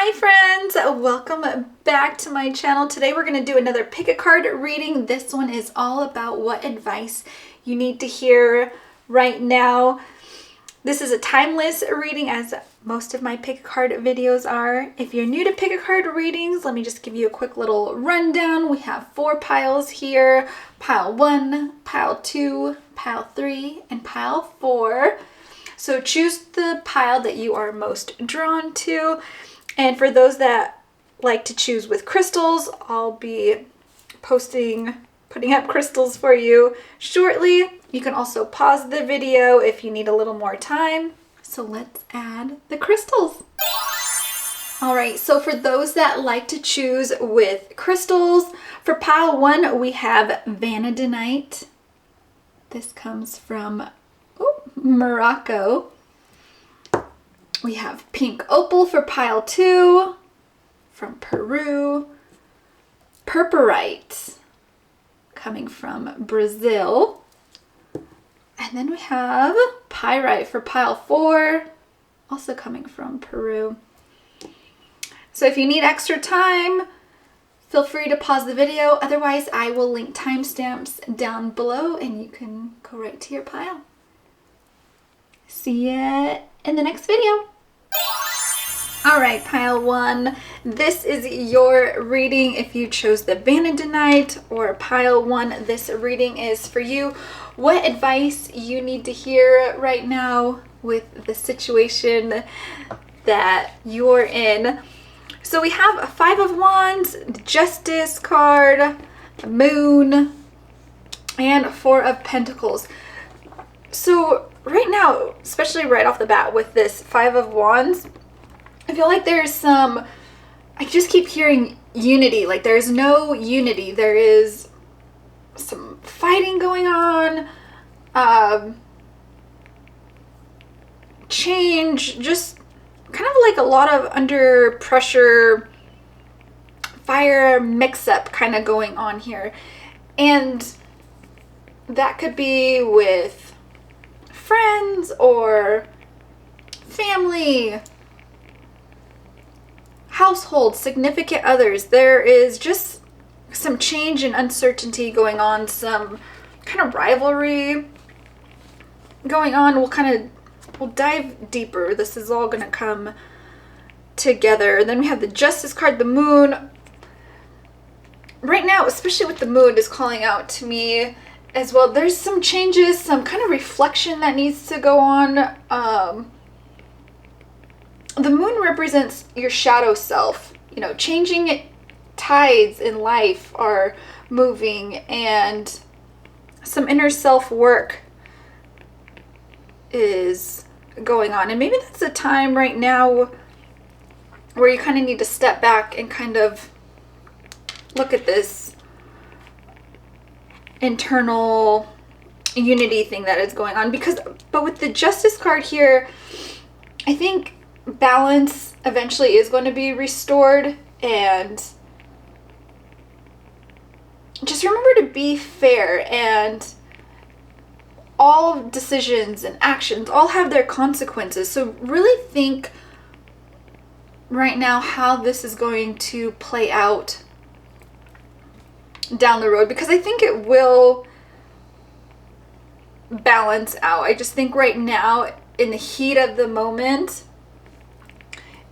Hi friends, welcome back to my channel. Today we're going to do another pick a card reading. This one is all about what advice you need to hear right now. This is a timeless reading, as most of my pick a card videos are. If you're new to pick a card readings, let me just give you a quick little rundown. We have 4 piles here: pile 1, pile 2, pile 3, and pile 4. So choose the pile that you are most drawn to. And for those that like to choose with crystals, I'll be putting up crystals for you shortly. You can also pause the video if you need a little more time. So let's add the crystals. All right, so for those that like to choose with crystals, for pile 1, we have Vanadinite. This comes from Morocco. We have Pink Opal for pile 2 from Peru. Purpurite coming from Brazil. And then we have Pyrite for pile 4, also coming from Peru. So if you need extra time, feel free to pause the video. Otherwise, I will link timestamps down below and you can go right to your pile. See ya in the next video. All right, pile 1, this is your reading if you chose the Vanadinite, or pile 1, this reading is for you. What advice you need to hear right now with the situation that you're in. So we have a 5 of Wands, the Justice card, the Moon, and 4 of Pentacles. So right now, especially right off the bat with this 5 of Wands, I feel like there's I just keep hearing unity. Like there's no unity. There is some fighting going on, change, just kind of like a lot of under pressure, fire mix-up kind of going on here. And that could be with friends or family, household, significant others. There is just some change and uncertainty going on, some kind of rivalry going on. We'll dive deeper. This is all gonna come together. And then we have the Justice card, the Moon. Right now, especially with the Moon, is calling out to me as well. There's some changes, some kind of reflection that needs to go on. The Moon represents your shadow self. You know, changing tides in life are moving, and some inner self work is going on. And maybe that's a time right now where you kind of need to step back and kind of look at this internal unity thing that is going on. But with the Justice card here, I think balance eventually is going to be restored, and just remember to be fair, and all decisions and actions all have their consequences. So really think right now how this is going to play out down the road, because I think it will balance out. I just think right now, in the heat of the moment,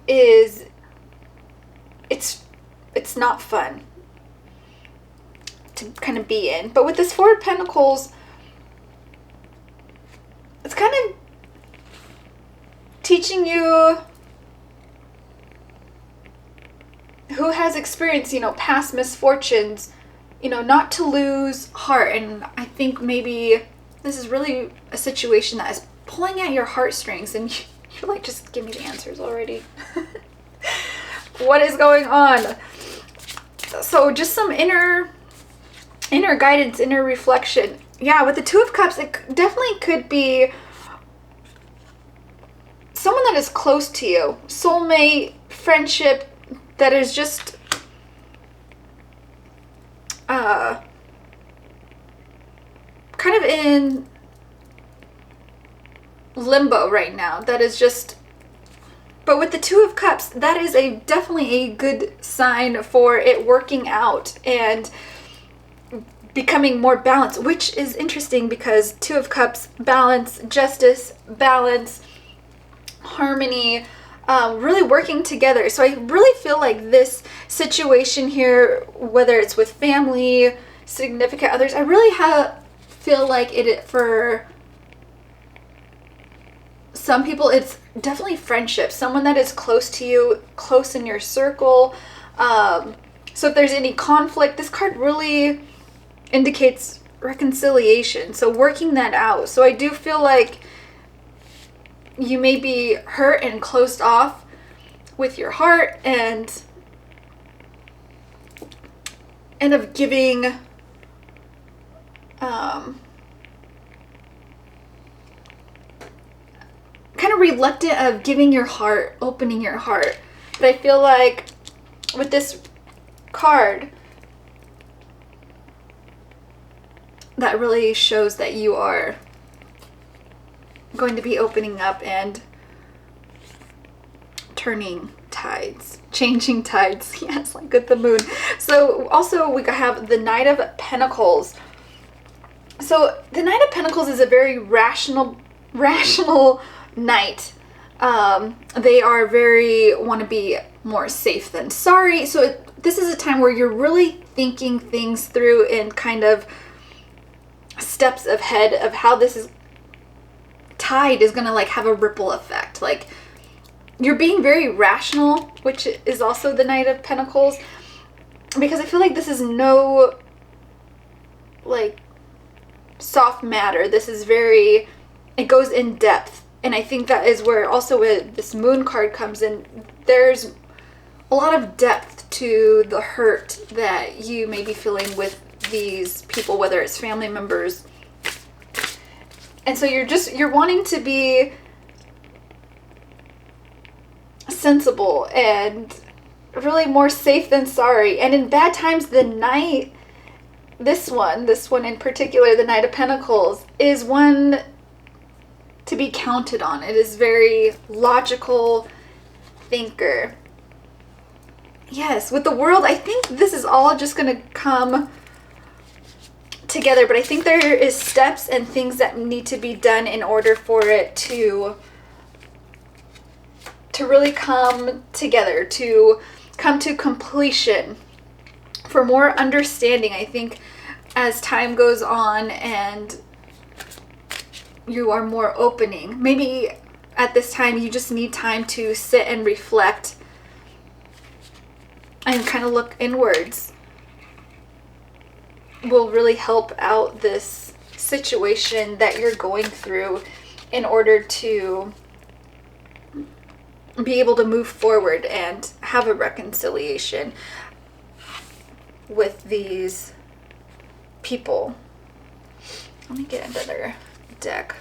it's not fun to kind of be in. But with this 4 of Pentacles, it's kind of teaching you, who has experienced, past misfortunes, not to lose heart. And I think maybe this is really a situation that is pulling at your heartstrings, and you're like, just give me the answers already. What is going on? So just some inner guidance, inner reflection. Yeah, with the 2 of Cups, it definitely could be someone that is close to you, soulmate, friendship, that is just kind of in limbo right now, that is just But with the Two of Cups, that is definitely a good sign for it working out and becoming more balanced, which is interesting because Two of Cups, balance, justice, balance, harmony, really working together. So I really feel like this situation here, whether it's with family, significant others, I really feel like it, for some people, it's definitely friendship, someone that is close to you, close in your circle. So if there's any conflict, this card really indicates reconciliation, so working that out. So I do feel like you may be hurt and closed off with your heart, and end up giving kind of reluctant of giving your heart, opening your heart. But I feel like with this card, that really shows that you are going to be opening up and turning tides, changing tides. Yes, like with the moon. So also we have the Knight of Pentacles. So the Knight of Pentacles is a very rational knight. They are want to be more safe than sorry. So this is a time where you're really thinking things through and kind of steps ahead of how this tide is going to like have a ripple effect. Like, you're being very rational, which is also the Knight of Pentacles, because I feel like this is no like soft matter. This is very, it goes in depth. And I think that is where also this Moon card comes in. There's a lot of depth to the hurt that you may be feeling with these people, whether it's family members. And so you're wanting to be sensible and really more safe than sorry. And in bad times, the Knight, this one in particular, the Knight of Pentacles, is one to be counted on. It is very logical thinker. Yes, with the World, I think this is all just going to come together, but I think there is steps and things that need to be done in order for it to really come together, to come to completion, for more understanding. I think as time goes on and you are more opening, maybe at this time you just need time to sit and reflect and kind of look inwards, will really help out this situation that you're going through in order to be able to move forward and have a reconciliation with these people. Let me get another deck.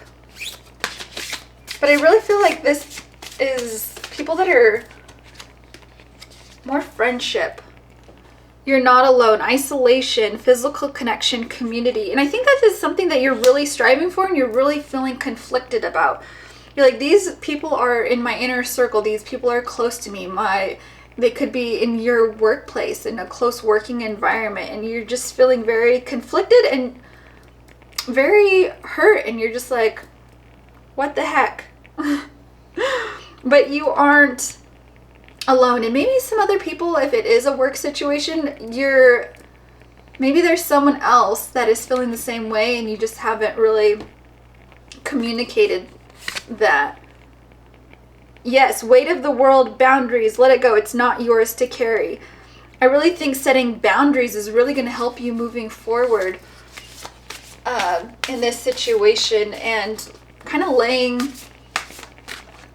But I really feel like this is people that are more friendship. You're not alone. Isolation, physical connection, community. And I think that is something that you're really striving for and you're really feeling conflicted about. You're like, these people are in my inner circle. These people are close to me. They could be in your workplace, in a close working environment. And you're just feeling very conflicted and very hurt. And you're just like, what the heck? But you aren't alone. And maybe some other people, if it is a work situation, maybe there's someone else that is feeling the same way and you just haven't really communicated that. Yes, weight of the world, boundaries, let it go. It's not yours to carry. I really think setting boundaries is really going to help you moving forward in this situation, and kind of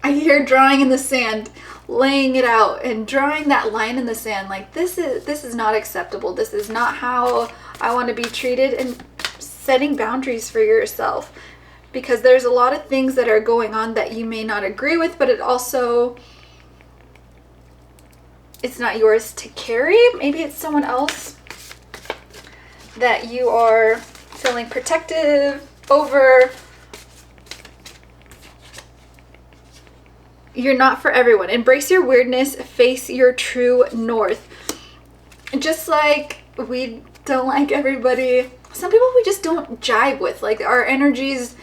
I hear drawing in the sand, laying it out and drawing that line in the sand. Like, this is not acceptable. This is not how I want to be treated, and setting boundaries for yourself, because there's a lot of things that are going on that you may not agree with, but it's not yours to carry. Maybe it's someone else that you are feeling protective over. You're not for everyone. Embrace your weirdness. Face your true north. Just like we don't like everybody. Some people we just don't jive with. Like our energies,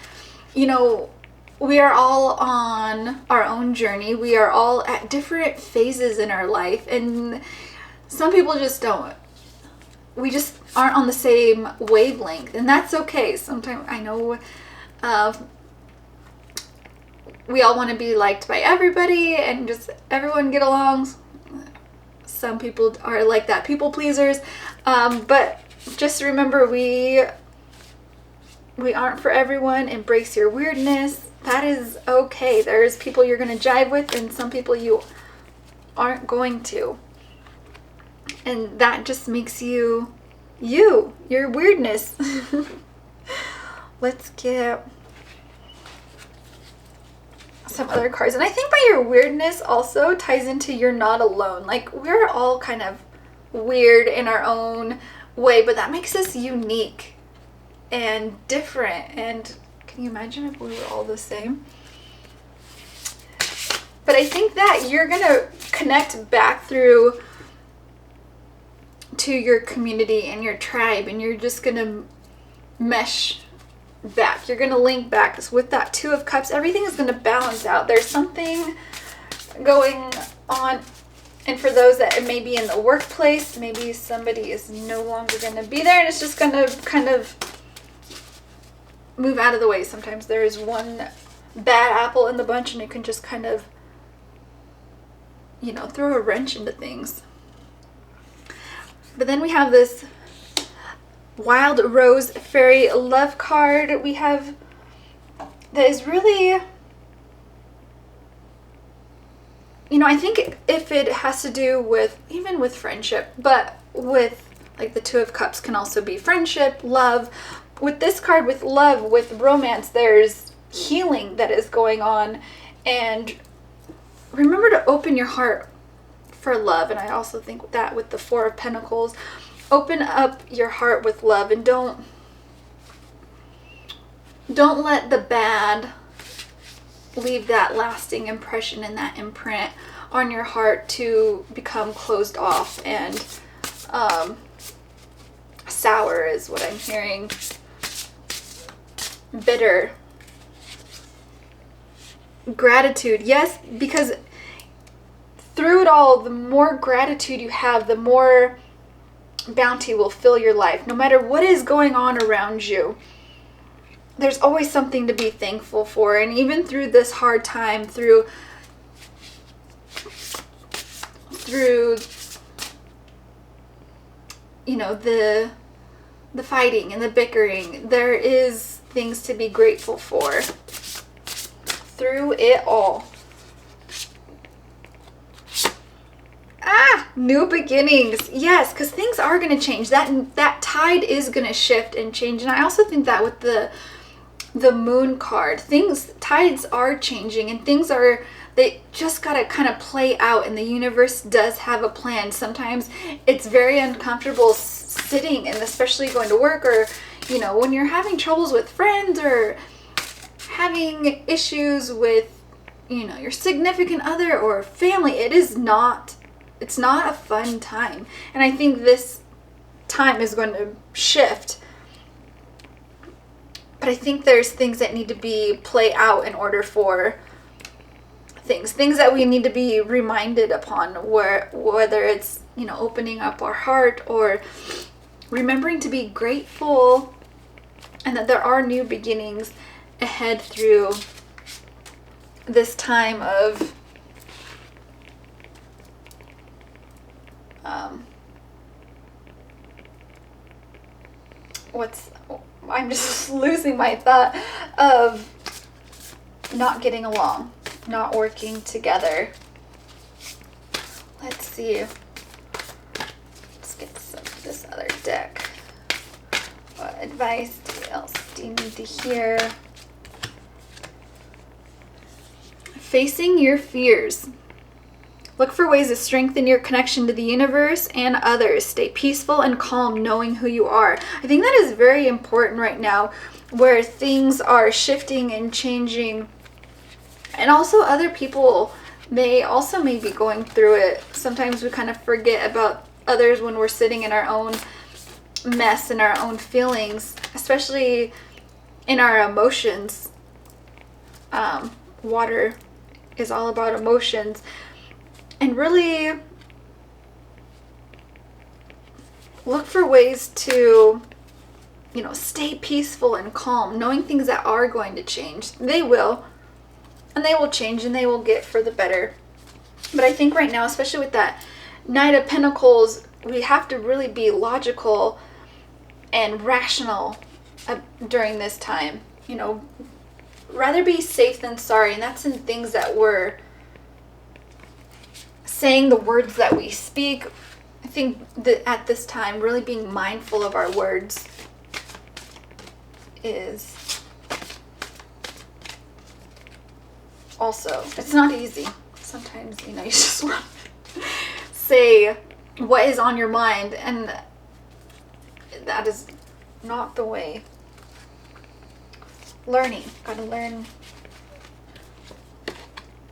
you know, we are all on our own journey. We are all at different phases in our life. And some people just don't. We just aren't on the same wavelength. And that's okay. Sometimes I know we all want to be liked by everybody and just everyone get along. Some people are like that, people pleasers. But just remember, we aren't for everyone. Embrace your weirdness. That is okay. There's people you're going to jive with and some people you aren't going to. And that just makes you, your weirdness. Let's get some other cards. And I think by your weirdness also ties into you're not alone. Like we're all kind of weird in our own way, but that makes us unique and different. And can you imagine if we were all the same? But I think that you're gonna connect back through to your community and your tribe, and you're just gonna mesh back. You're gonna link back. So with that Two of Cups, everything is gonna balance out. There's something going on. And for those that may be in the workplace, maybe somebody is no longer going to be there and it's just going to kind of move out of the way. Sometimes there is one bad apple in the bunch and it can just kind of, you know, throw a wrench into things. But then we have this Wild Rose Fairy Love card we have that is really... You know, I think if it has to do with, even with friendship, but with, like the Two of Cups can also be friendship, love. With this card, with love, with romance, there's healing that is going on. And remember to open your heart for love. And I also think that with the Four of Pentacles, open up your heart with love and don't let the bad leave that lasting impression and that imprint on your heart to become closed off and sour is what I'm hearing. Bitter. Gratitude. Yes, because through it all, the more gratitude you have, the more bounty will fill your life. No matter what is going on around you, there's always something to be thankful for. And even through this hard time, through you know, the fighting and the bickering, there is things to be grateful for through it all. New beginnings. Yes, because things are going to change. That tide is going to shift and change. And I also think that with the Moon card, tides are changing and they just got to kind of play out, and the universe does have a plan. Sometimes it's very uncomfortable sitting, and especially going to work, or, you know, when you're having troubles with friends or having issues with, you know, your significant other or family. It's not a fun time. And I think this time is going to shift. But I think there's things that need to play out in order for things that we need to be reminded upon, whether it's, you know, opening up our heart or remembering to be grateful, and that there are new beginnings ahead through this time of I'm just losing my thought of not getting along, not working together. Let's see. Let's get this other deck. What advice else do you need to hear? Facing your fears. Look for ways to strengthen your connection to the universe and others. Stay peaceful and calm, knowing who you are. I think that is very important right now, where things are shifting and changing. And also other people They also may be going through it. Sometimes we kind of forget about others when we're sitting in our own mess and our own feelings, especially in our emotions. Water is all about emotions, and really look for ways to, stay peaceful and calm, knowing things that are going to change. They will, and they will change, and they will get for the better. But I think right now, especially with that Knight of Pentacles, we have to really be logical and rational during this time. Rather be safe than sorry. And that's in things that we're saying, the words that we speak. I think that at this time, really being mindful of our words is also, it's not easy. Sometimes, you just want to say what is on your mind, and that is not the way. Gotta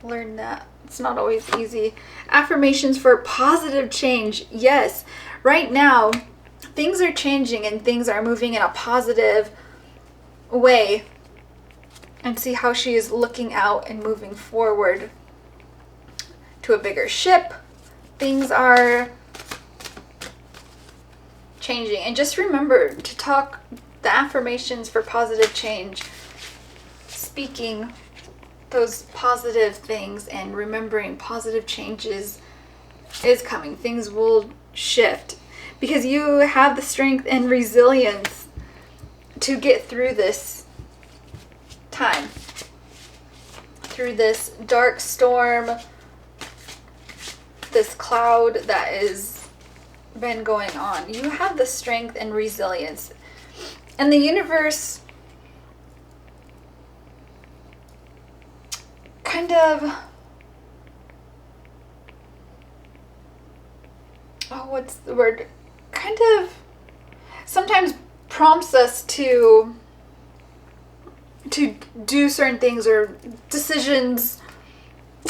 learn that. It's not always easy. Affirmations for positive change. Yes, right now, things are changing and things are moving in a positive way. And see how she is looking out and moving forward to a bigger ship. Things are changing. And just remember to talk the affirmations for positive change. Speaking those positive things and remembering positive changes is coming. Things will shift because you have the strength and resilience to get through this time, through this dark storm, this cloud that has been going on. You have the strength and resilience. And the universe kind of, what's the word? Kind of sometimes prompts us to do certain things or decisions.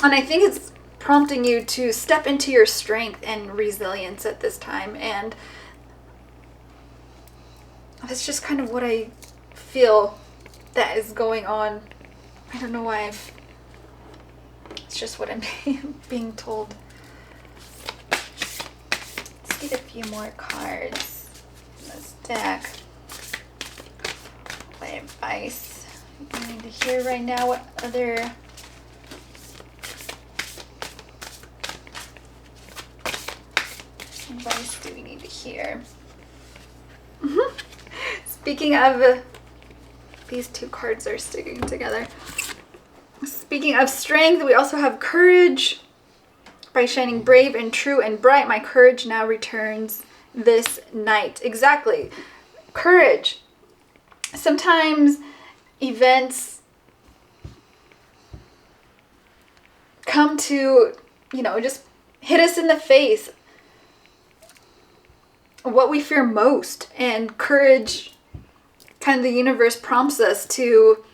And I think it's prompting you to step into your strength and resilience at this time. And that's just kind of what I feel that is going on. I don't know why it's just what I'm being told. Let's get a few more cards in this deck. What advice you need to hear right now? What other advice do we need to hear? Speaking of, these two cards are sticking together. Speaking of strength, we also have courage. By shining brave and true and bright, my courage now returns this night. Exactly. Courage. Sometimes events come to, just hit us in the face. What we fear most. And courage, kind of the universe prompts us to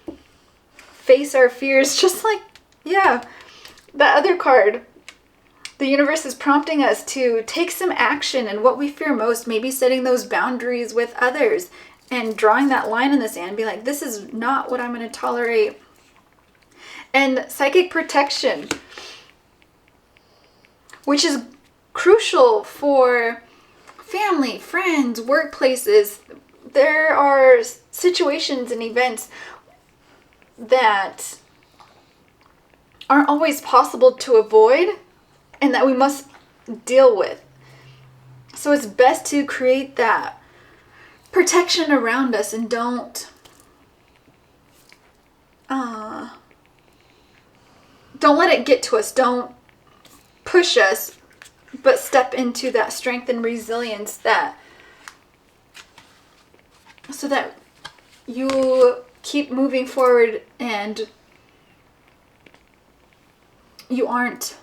face our fears, just like, that other card. The universe is prompting us to take some action in what we fear most, maybe setting those boundaries with others and drawing that line in the sand, be like, this is not what I'm going to tolerate. And psychic protection, which is crucial for family, friends, workplaces. There are situations and events that aren't always possible to avoid and that we must deal with. So it's best to create that protection around us and don't let it get to us. Don't push us, but step into that strength and resilience so that you keep moving forward and you aren't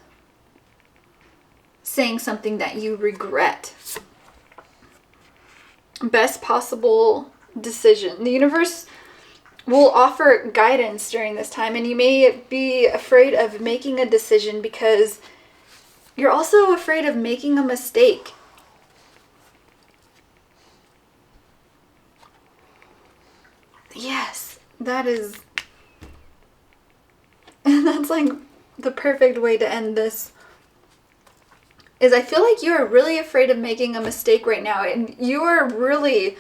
saying something that you regret. Best possible decision. The universe will offer guidance during this time, and you may be afraid of making a decision because you're also afraid of making a mistake. Yes, that is, and that's like the perfect way to end this. Is I feel like you are really afraid of making a mistake right now, and you are really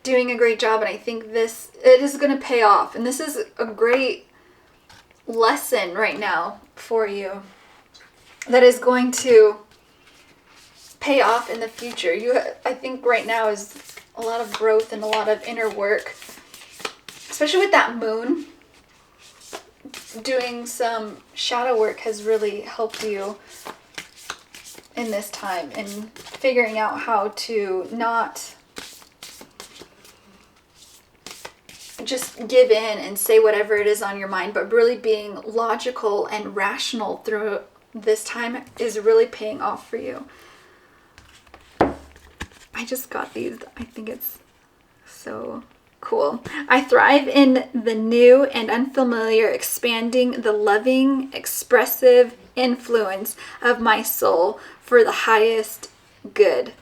doing a great job, and I think it is going to pay off, and this is a great lesson right now for you that is going to pay off in the future. I think right now is a lot of growth and a lot of inner work, especially with that moon. Doing some shadow work has really helped you in this time, and figuring out how to not just give in and say whatever it is on your mind, but really being logical and rational through this time is really paying off for you. I just got these. I think it's so cool. I thrive in the new and unfamiliar, expanding the loving, expressive influence of my soul for the highest good.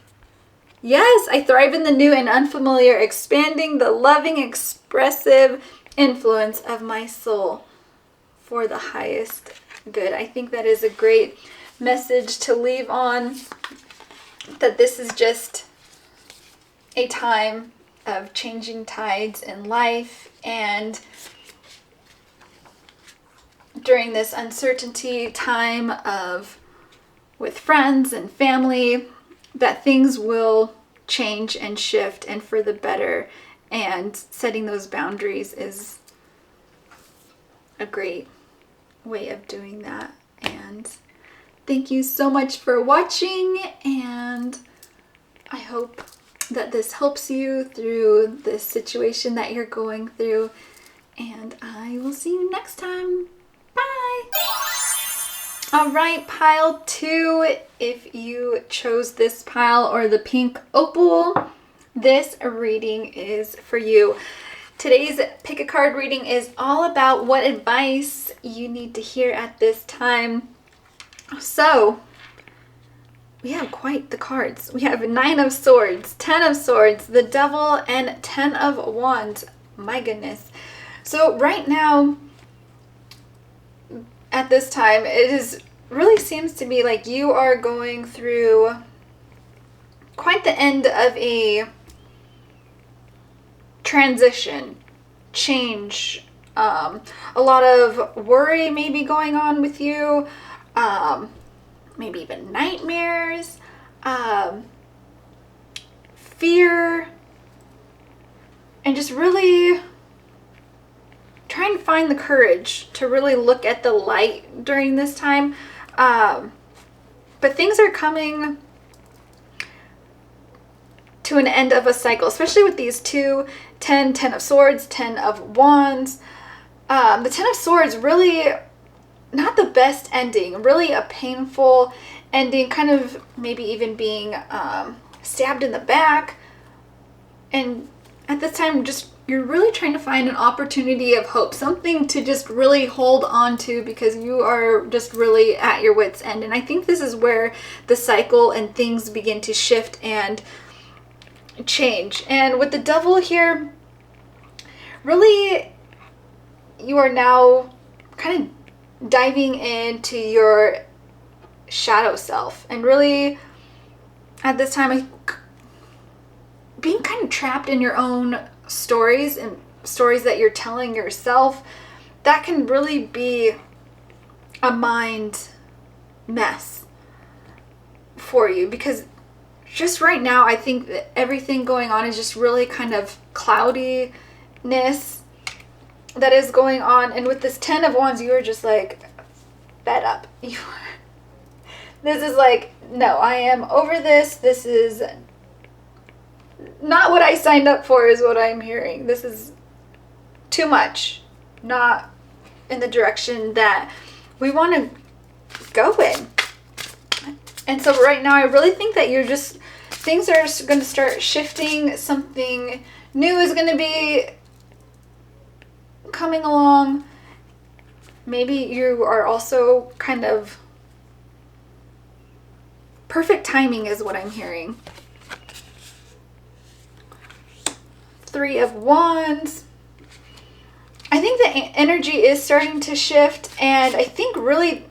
Yes, I thrive in the new and unfamiliar, expanding the loving, expressive influence of my soul for the highest good. I think that is a great message to leave on, that this is just a time of changing tides in life, and during this uncertainty time with friends and family, that things will change and shift and for the better, and setting those boundaries is a great way of doing that. And thank you so much for watching, and I hope that this helps you through this situation that you're going through, and I will see you next time. Bye! All right, pile 2, if you chose this pile or the pink opal, this reading is for you. Today's pick a card reading is all about what advice you need to hear at this time. So, we have quite the cards. We have 9 of Swords, 10 of Swords, the Devil, and 10 of Wands. My goodness. So right now, at this time, really seems to be like you are going through quite the end of a transition, change. A lot of worry may be going on with you. Maybe even nightmares, fear, and just really trying to find the courage to really look at the light during this time. But things are coming to an end of a cycle, especially with these 2, 10 of Swords, 10 of Wands. The 10 of Swords really not the best ending, really a painful ending, kind of maybe even being stabbed in the back. And at this time, just you're really trying to find an opportunity of hope, something to just really hold on to, because you are just really at your wit's end. And I think this is where the cycle and things begin to shift and change. And with the Devil here, really you are now kind of diving into your shadow self, and really at this time being kind of trapped in your own stories and stories that you're telling yourself. That can really be a mind mess for you, because just right now I think that everything going on is just really kind of cloudiness that is going on. And with this 10 of Wands, you are just like fed up. This is like, no, I am over this. This is not what I signed up for, is what I'm hearing. This is too much, not in the direction that we want to go in. And so right now I really think that things are going to start shifting. Something new is going to be coming along. Maybe you are also kind of perfect timing is what I'm hearing. 3 of Wands. I think the energy is starting to shift, and I think really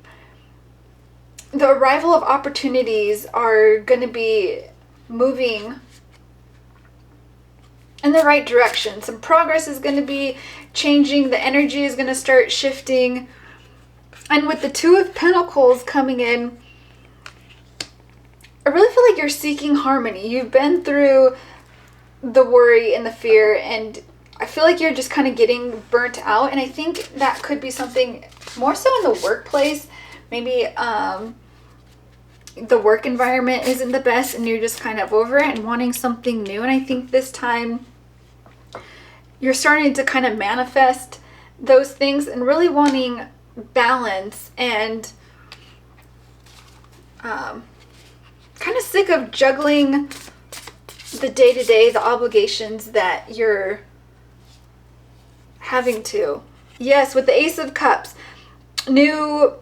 the arrival of opportunities are going to be moving in the right direction. Some progress is going to be changing. The energy is going to start shifting. And with the 2 of Pentacles coming in, I really feel like you're seeking harmony. You've been through the worry and the fear, and I feel like you're just kind of getting burnt out. And I think that could be something more so in the workplace. Maybe the work environment isn't the best and you're just kind of over it and wanting something new. And I think this time you're starting to kind of manifest those things and really wanting balance, and kind of sick of juggling the day-to-day, the obligations that you're having to. Yes, with the Ace of Cups, new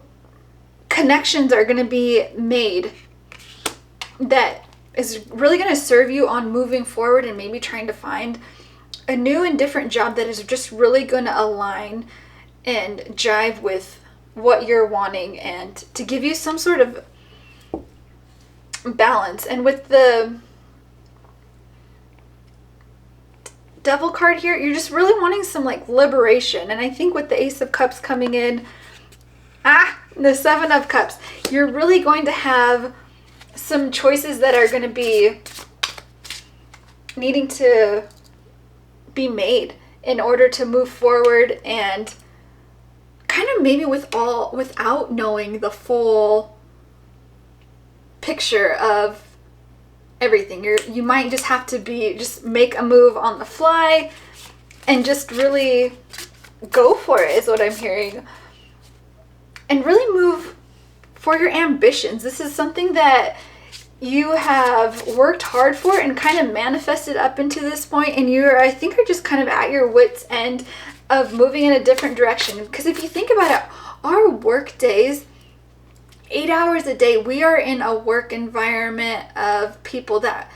connections are going to be made that is really going to serve you on moving forward and maybe trying to find a new and different job that is just really going to align and jive with what you're wanting and to give you some sort of balance. And with the Devil card here, you're just really wanting some like liberation. And I think with the Ace of Cups coming in, the 7 of Cups, you're really going to have some choices that are going to be needing to be made in order to move forward, and kind of maybe without knowing the full picture of everything. You might just have to just make a move on the fly and just really go for it is what I'm hearing. And really move for your ambitions. This is something that you have worked hard for and kind of manifested up into this point, and I think are just kind of at your wit's end of moving in a different direction. Because if you think about it, our work days, 8 hours a day, we are in a work environment of people that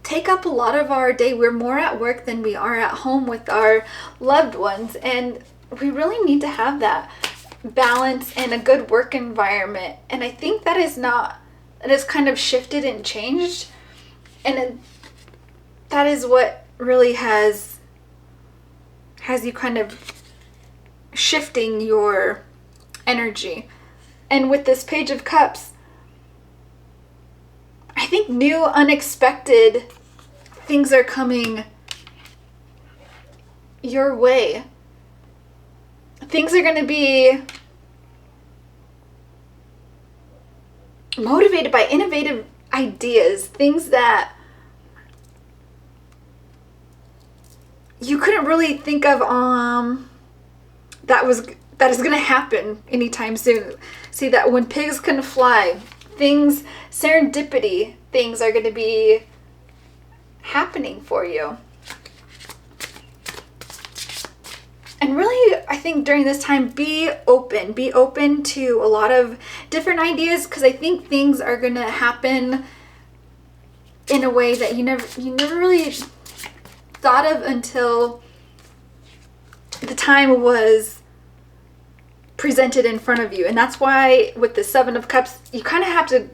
take up a lot of our day. We're more at work than we are at home with our loved ones, and we really need to have that balance and a good work environment. And I think that has kind of shifted and changed, and that is what really has you kind of shifting your energy. And with this Page of Cups, I think new, unexpected things are coming your way. Things are going to be motivated by innovative ideas, things that you couldn't really think of that is going to happen anytime soon. See that when pigs can fly, serendipity things are going to be happening for you. And really, I think during this time, be open to a lot of different ideas, because I think things are going to happen in a way that you never really thought of until the time was presented in front of you. And that's why with the 7 of Cups, you kind of have to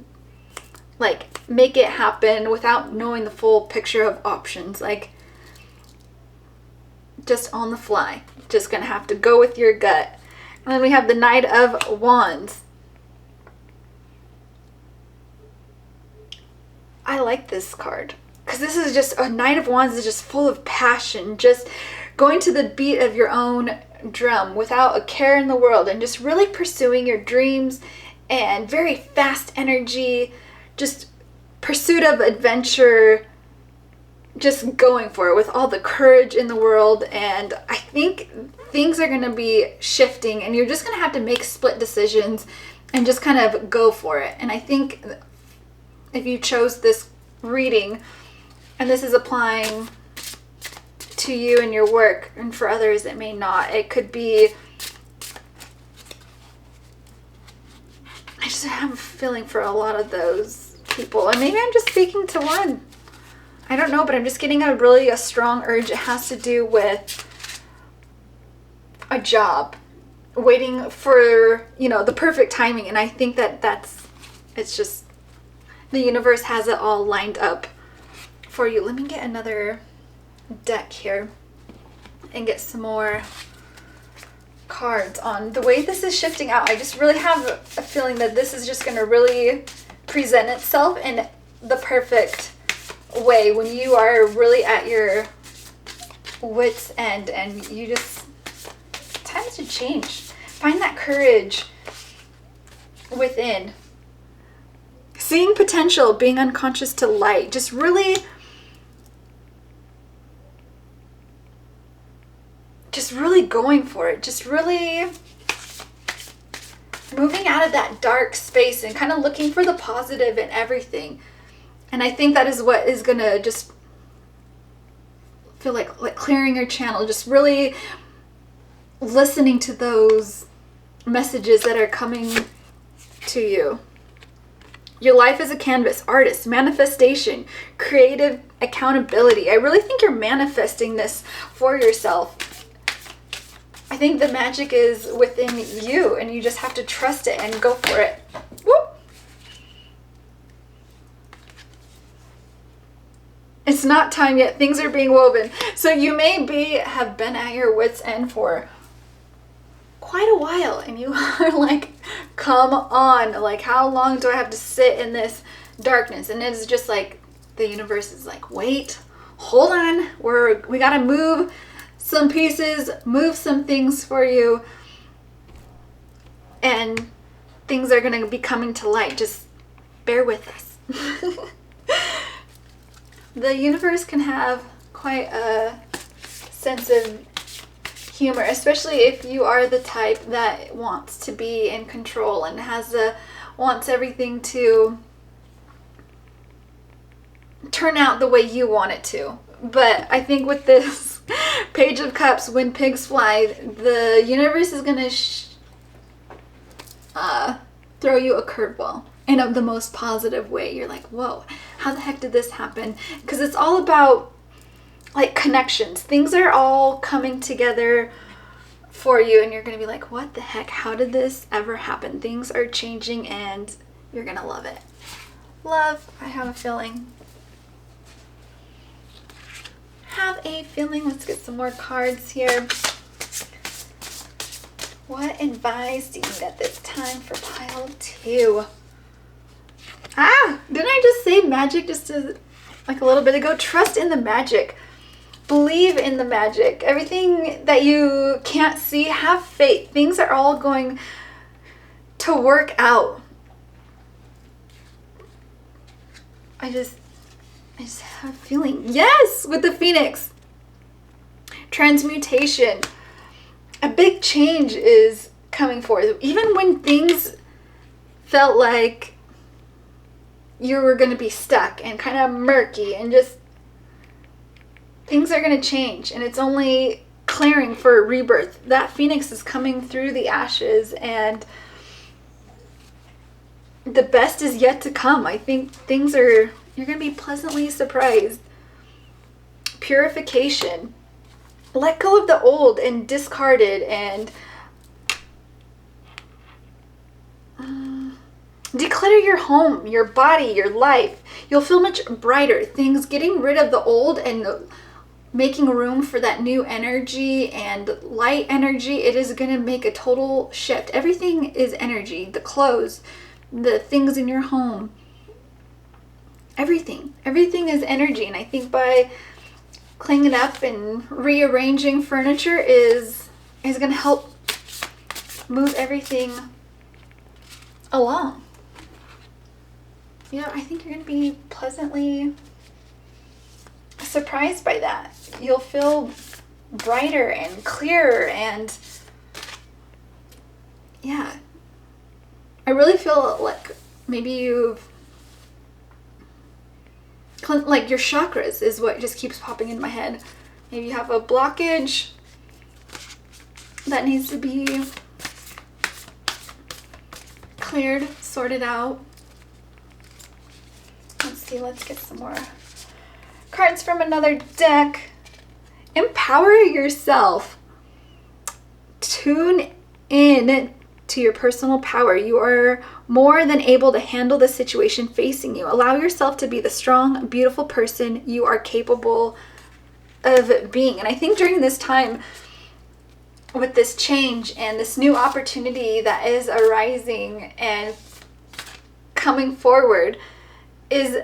like make it happen without knowing the full picture of options, like just on the fly. Just gonna have to go with your gut. And then we have the Knight of Wands. I like this card because this is just a Knight of Wands is just full of passion, just going to the beat of your own drum without a care in the world, and just really pursuing your dreams, and very fast energy, just pursuit of adventure, just going for it with all the courage in the world. And I think things are going to be shifting, and you're just going to have to make split decisions and just kind of go for it. And I think if you chose this reading, and this is applying to you in your work, and for others it may not. It could be, I just have a feeling for a lot of those people, and maybe I'm just speaking to one. I don't know, but I'm just getting a strong urge. It has to do with a job, waiting for, the perfect timing. And I think it's just, the universe has it all lined up for you. Let me get another deck here and get some more cards on the way this is shifting out. I just really have a feeling that this is just going to really present itself in the perfect way when you are really at your wit's end and you just, time to change. Find that courage within. Seeing potential, being unconscious to light, just really going for it. Just really moving out of that dark space and kind of looking for the positive in everything. And I think that is what is going to just feel like clearing your channel, just really listening to those messages that are coming to you. Your life is a canvas, artist, manifestation, creative accountability. I really think you're manifesting this for yourself. I think the magic is within you, and you just have to trust it and go for it. Whoop. It's not time yet. Things are being woven. So you may have been at your wit's end for quite a while, and you are like, come on, like, how long do I have to sit in this darkness? And it's just like the universe is like, wait, hold on, we gotta move some pieces, move some things for you, and things are gonna be coming to light. Just bear with us. The universe can have quite a sense of humor, especially if you are the type that wants to be in control and wants everything to turn out the way you want it to. But I think with this Page of Cups, when pigs fly, the universe is gonna throw you a curveball in the most positive way. You're like, whoa, how the heck did this happen? Because it's all about like connections. Things are all coming together for you, and you're gonna be like, what the heck, how did this ever happen? Things are changing and you're gonna love it. Love, I have a feeling. Let's get some more cards here. What advice do you need at this time for pile 2? Didn't I just say magic like a little bit ago? Trust in the magic. Believe in the magic. Everything that you can't see, have faith. Things are all going to work out. I just have a feeling. Yes, with the Phoenix. Transmutation. A big change is coming forth. Even when things felt like you were going to be stuck and kind of murky and just things are going to change, and it's only clearing for rebirth. That Phoenix is coming through the ashes, and the best is yet to come. I think you're going to be pleasantly surprised. Purification. Let go of the old and discarded, and declutter your home, your body, your life. You'll feel much brighter. Things getting rid of the old and making room for that new energy and light energy. It is going to make a total shift. Everything is energy. The clothes, the things in your home, everything is energy. And I think by cleaning up and rearranging furniture is going to help move everything along. I think you're going to be pleasantly surprised by that. You'll feel brighter and clearer, and I really feel like maybe you've like your chakras is what just keeps popping in my head. Maybe you have a blockage that needs to be cleared, sorted out. Let's see, let's get some more cards from another deck. Empower yourself. Tune in to your personal power. You are more than able to handle the situation facing you. Allow yourself to be the strong, beautiful person you are capable of being. And I think during this time, with this change and this new opportunity that is arising and coming forward, is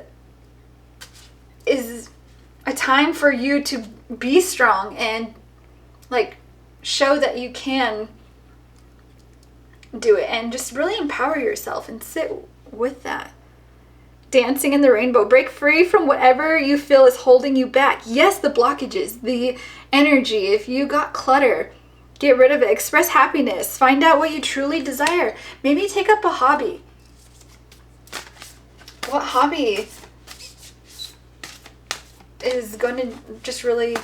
a time for you to be strong and like show that you can do it, and just really empower yourself and sit with that. Dancing in the rainbow. Break free from whatever you feel is holding you back. Yes, the blockages, the energy. If you got clutter, get rid of it. Express happiness. Find out what you truly desire. Maybe take up a hobby. What hobby is going to just really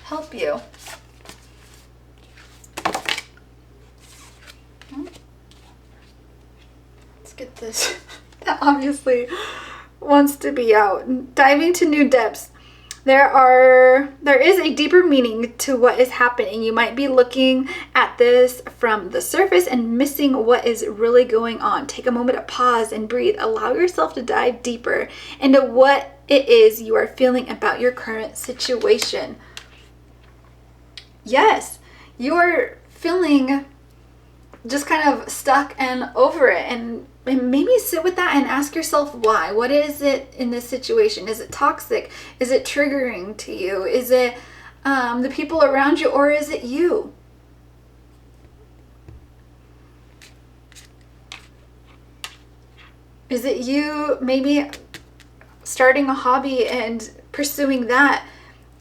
help you? Let's get this. That obviously wants to be out. Diving to new depths. There is a deeper meaning to what is happening. You might be looking at this from the surface and missing what is really going on. Take a moment to pause and breathe. Allow yourself to dive deeper into what it is you are feeling about your current situation. Yes, you're feeling just kind of stuck and over it, and maybe sit with that and ask yourself why. What is it in this situation? Is it toxic? Is it triggering to you? Is it the people around you, or is it you? Is it you maybe starting a hobby and pursuing that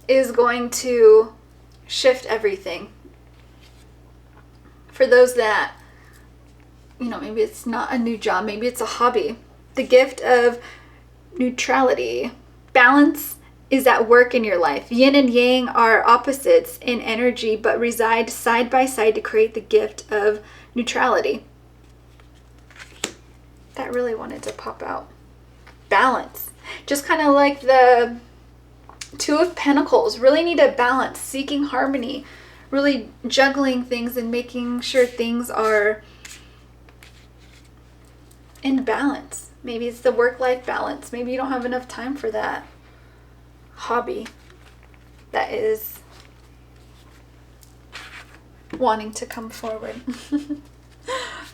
is going to shift everything? For those that, maybe it's not a new job, maybe it's a hobby. The gift of neutrality. Balance is at work in your life. Yin and yang are opposites in energy, but reside side by side to create the gift of neutrality. That really wanted to pop out. Balance. Just kind of like the Two of Pentacles. Really need a balance, seeking harmony, really juggling things and making sure things are in balance. Maybe it's the work-life balance. Maybe you don't have enough time for that hobby that is wanting to come forward.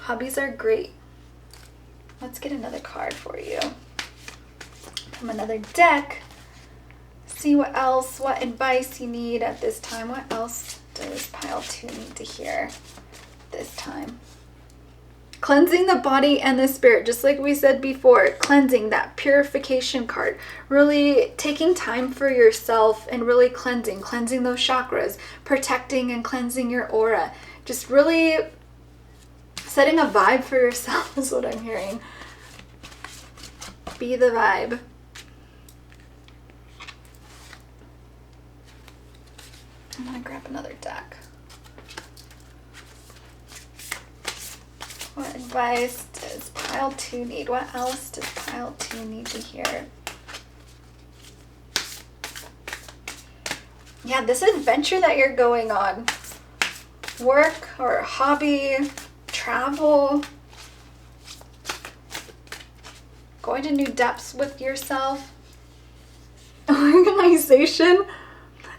Hobbies are great. Let's get another card for you from another deck. See what advice you need at this time. What else does pile 2 need to hear this time? Cleansing the body and the spirit, just like we said before. Cleansing, that purification card. Really taking time for yourself and really cleansing those chakras, protecting and cleansing your aura. Just really setting a vibe for yourself is what I'm hearing. Be the vibe. I'm gonna grab another deck. What advice does pile 2 need? What else does pile 2 need to hear? Yeah, this adventure that you're going on. Work or hobby, travel. Going to new depths with yourself. Organization.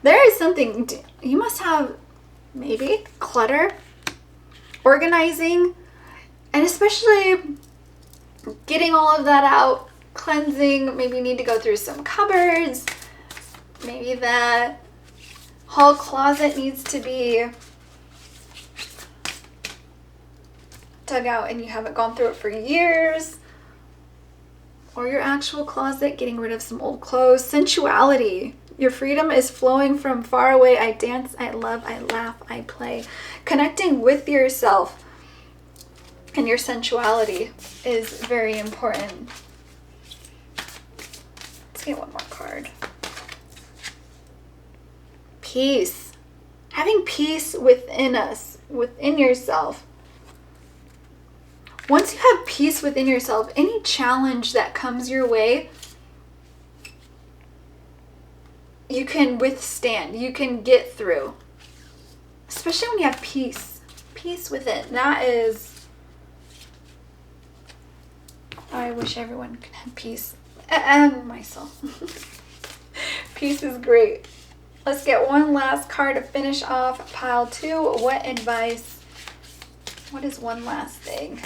There is something, you must have maybe clutter, organizing, and especially getting all of that out, cleansing. Maybe you need to go through some cupboards. Maybe that hall closet needs to be dug out and you haven't gone through it for years. Or your actual closet, getting rid of some old clothes. Sensuality. Your freedom is flowing from far away. I dance, I love, I laugh, I play. Connecting with yourself and your sensuality is very important. Let's get one more card. peace. Having peace within us, within yourself. Once you have peace within yourself, any challenge that comes your way, you can withstand, you can get through. Especially when you have peace. Peace within. That is, I wish everyone could have peace. And myself. Peace is great. Let's get one last card to finish off pile 2. What advice? What is one last thing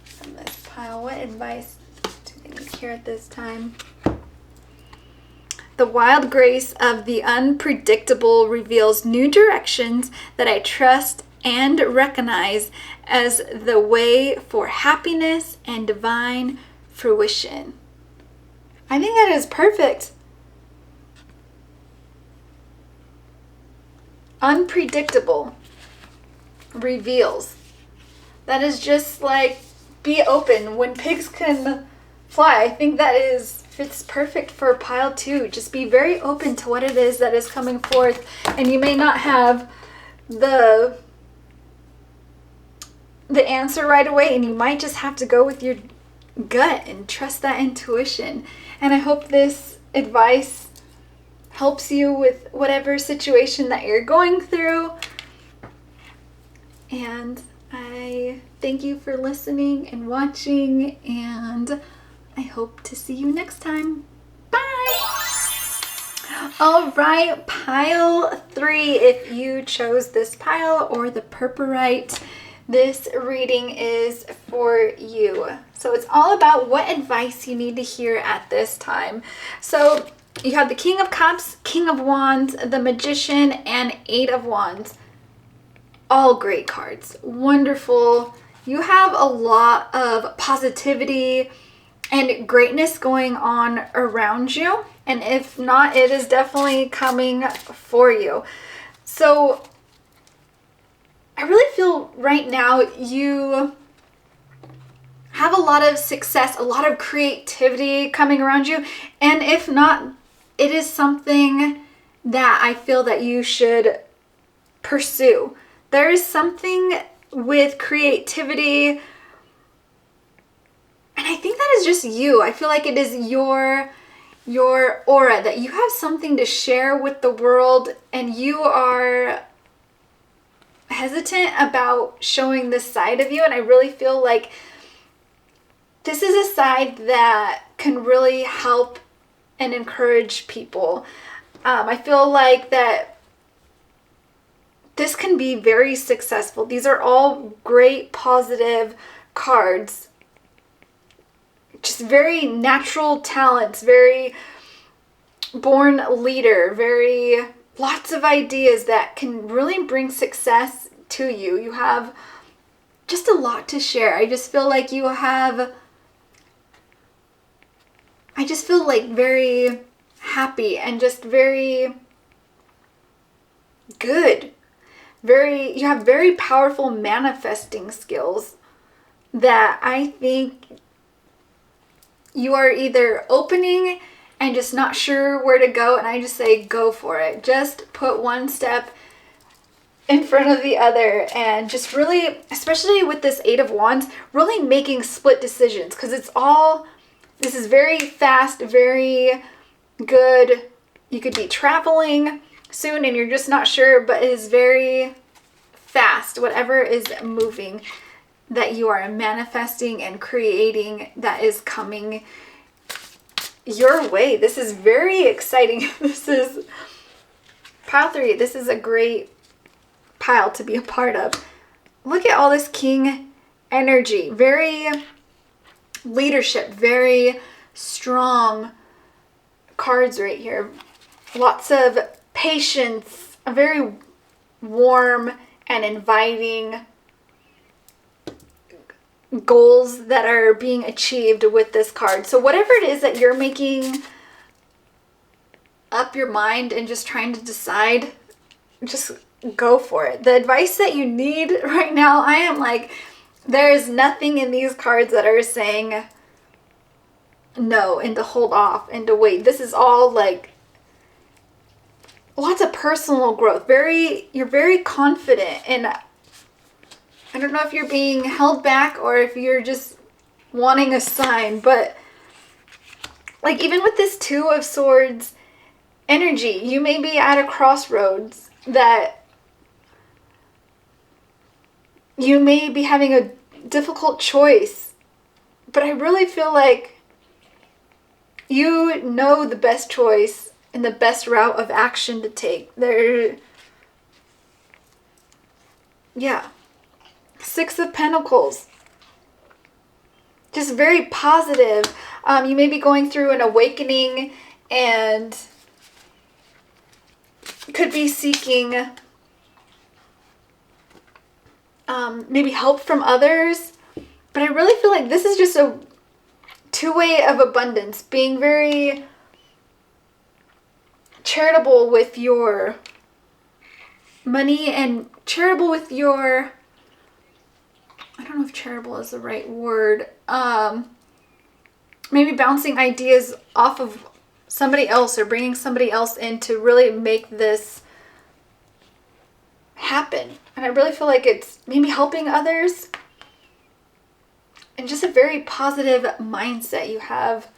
from this pile? What advice do they need here at this time? The wild grace of the unpredictable reveals new directions that I trust and recognize as the way for happiness and divine fruition. I think that is perfect. Unpredictable reveals. That is just like, be open. When pigs can fly, I think that fits perfect for pile 2. Just be very open to what it is that is coming forth. And you may not have the answer right away, and you might just have to go with your gut and trust that intuition. And I hope this advice helps you with whatever situation that you're going through. And I thank you for listening and watching, and I hope to see you next time. Bye! All right, pile 3. If you chose this pile or the purpurite, this reading is for you. So it's all about what advice you need to hear at this time. So you have the King of Cups, King of Wands, the Magician, and Eight of Wands. All great cards. Wonderful. You have a lot of positivity and greatness going on around you. And if not, it is definitely coming for you. So I really feel right now you have a lot of success, a lot of creativity coming around you. And if not, it is something that I feel that you should pursue. There is something with creativity, and I think that is just you. I feel like it is your aura, that you have something to share with the world, and you are hesitant about showing this side of you. And I really feel like this is a side that can really help and encourage people. I feel like that this can be very successful. These are all great positive cards. Just very natural talents, very born leader, very lots of ideas that can really bring success to you. You have just a lot to share. I just feel like you have, I just feel like very happy and just very good. You have very powerful manifesting skills that I think you are either opening and just not sure where to go. And I just say, go for it. Just put one step in front of the other, and just really, especially with this Eight of Wands, really making split decisions, because this is very fast, very good. You could be traveling soon and you're just not sure, but it is very fast. Whatever is moving that you are manifesting and creating, that is coming your way. This is very exciting. This is pile 3. This is a great pile to be a part of. Look at all this King energy. Very leadership, very strong cards right here. Lots of patience, a very warm and inviting goals that are being achieved with this card. So whatever it is that you're making up your mind and just trying to decide, just go for it. The advice that you need right now, I am like, there is nothing in these cards that are saying no and to hold off and to wait. This is all like lots of personal growth. You're very confident, and I don't know if you're being held back or if you're just wanting a sign, but like even with this Two of Swords energy, you may be at a crossroads that you may be having a difficult choice, but I really feel like you know the best choice and the best route of action to take. Yeah. Six of Pentacles. Just very positive. You may be going through an awakening and could be seeking maybe help from others. But I really feel like this is just a two-way of abundance. Being very charitable with your money and charitable with your... I don't know if charitable is the right word. Maybe bouncing ideas off of somebody else or bringing somebody else in to really make this happen. And I really feel like it's maybe helping others and just a very positive mindset you have.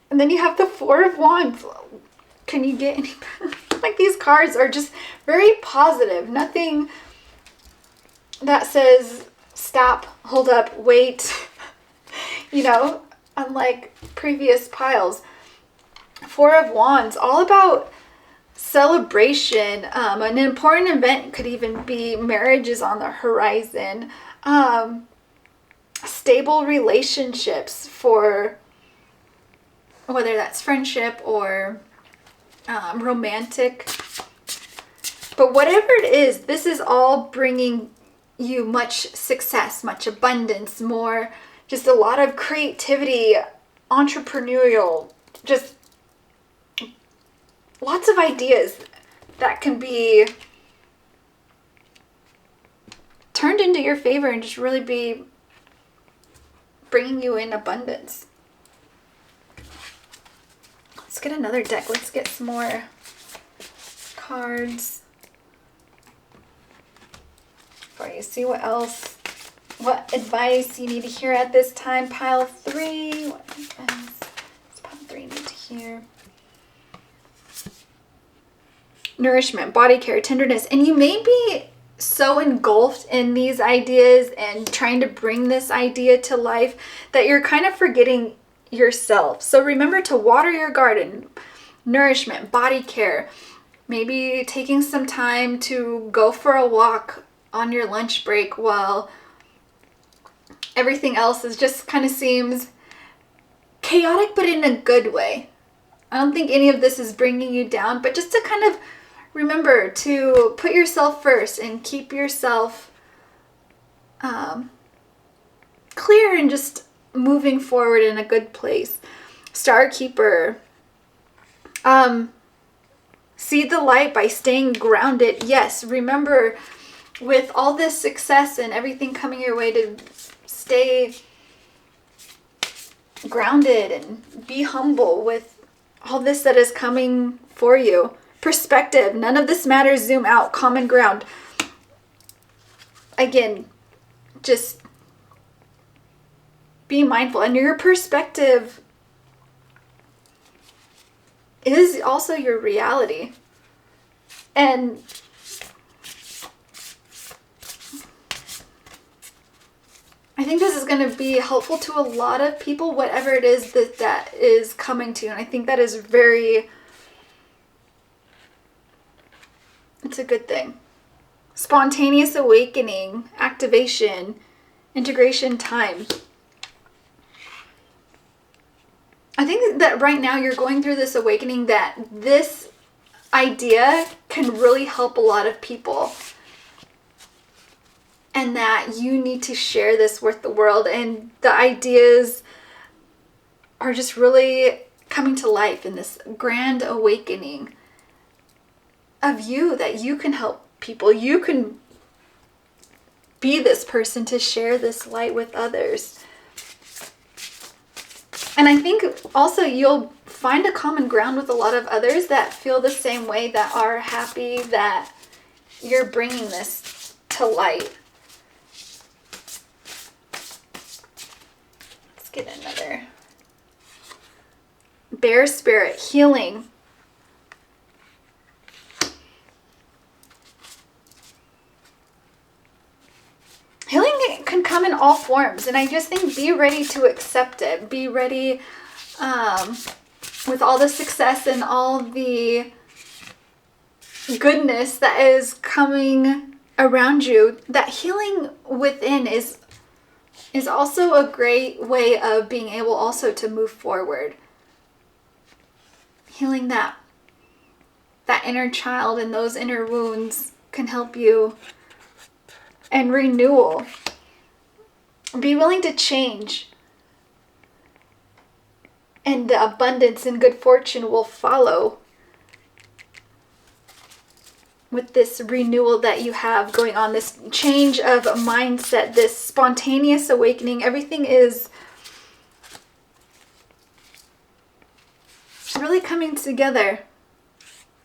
And then you have the Four of Wands. Can you get any... like these cards are just very positive. Nothing that says stop, hold up, wait, you know, unlike previous piles. Four of Wands, all about celebration. An important event could even be marriages on the horizon. Stable relationships, for whether that's friendship or romantic. But whatever it is, this is all bringing you much success, much abundance, more, just a lot of creativity, entrepreneurial, just lots of ideas that can be turned into your favor and just really be bringing you in abundance. Let's get another deck. Let's get some more cards for you. See what else, what advice you need to hear at this time. Pile 3. What advice does pile 3 need to hear? Nourishment, body care, tenderness. And you may be so engulfed in these ideas and trying to bring this idea to life that you're kind of forgetting yourself. So remember to water your garden. Nourishment, body care, maybe taking some time to go for a walk on your lunch break while everything else is just kind of seems chaotic, but in a good way. I don't think any of this is bringing you down, but just to kind of remember to put yourself first and keep yourself clear and just moving forward in a good place. Star Keeper. See the light by staying grounded. Yes, remember, with all this success and everything coming your way, to stay grounded and be humble with all this that is coming for you. Perspective. None of this matters. Zoom out. Common ground. Again, just be mindful. And your perspective is also your reality. And I think this is going to be helpful to a lot of people, whatever it is that is coming to you. And I think that is it's a good thing. Spontaneous awakening, activation, integration time. I think that right now you're going through this awakening, that this idea can really help a lot of people. And that you need to share this with the world. And the ideas are just really coming to life in this grand awakening of you, that you can help people. You can be this person to share this light with others. And I think also you'll find a common ground with a lot of others that feel the same way, that are happy that you're bringing this to light. Let's get another. Bear spirit, healing. Healing can come in all forms, and I just think be ready to accept it. Be ready with all the success and all the goodness that is coming around you. That healing within is also a great way of being able also to move forward. Healing that inner child and those inner wounds can help you. And renewal. Be willing to change. And the abundance and good fortune will follow with this renewal that you have going on, this change of mindset, this spontaneous awakening. Everything is really coming together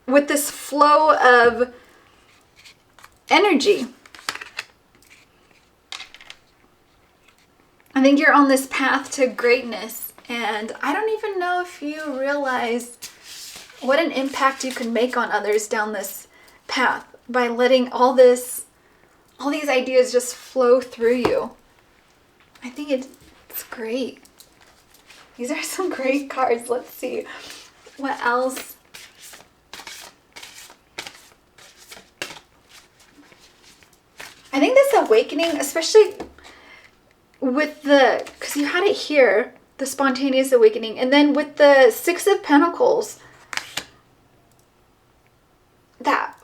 with this flow of energy. I think you're on this path to greatness, and I don't even know if you realize what an impact you can make on others down this path by letting all these ideas just flow through you. I think it's great. These are some great cards. Let's see what else. I think this awakening, especially with because you had it here, the spontaneous awakening, and then with the Six of Pentacles, that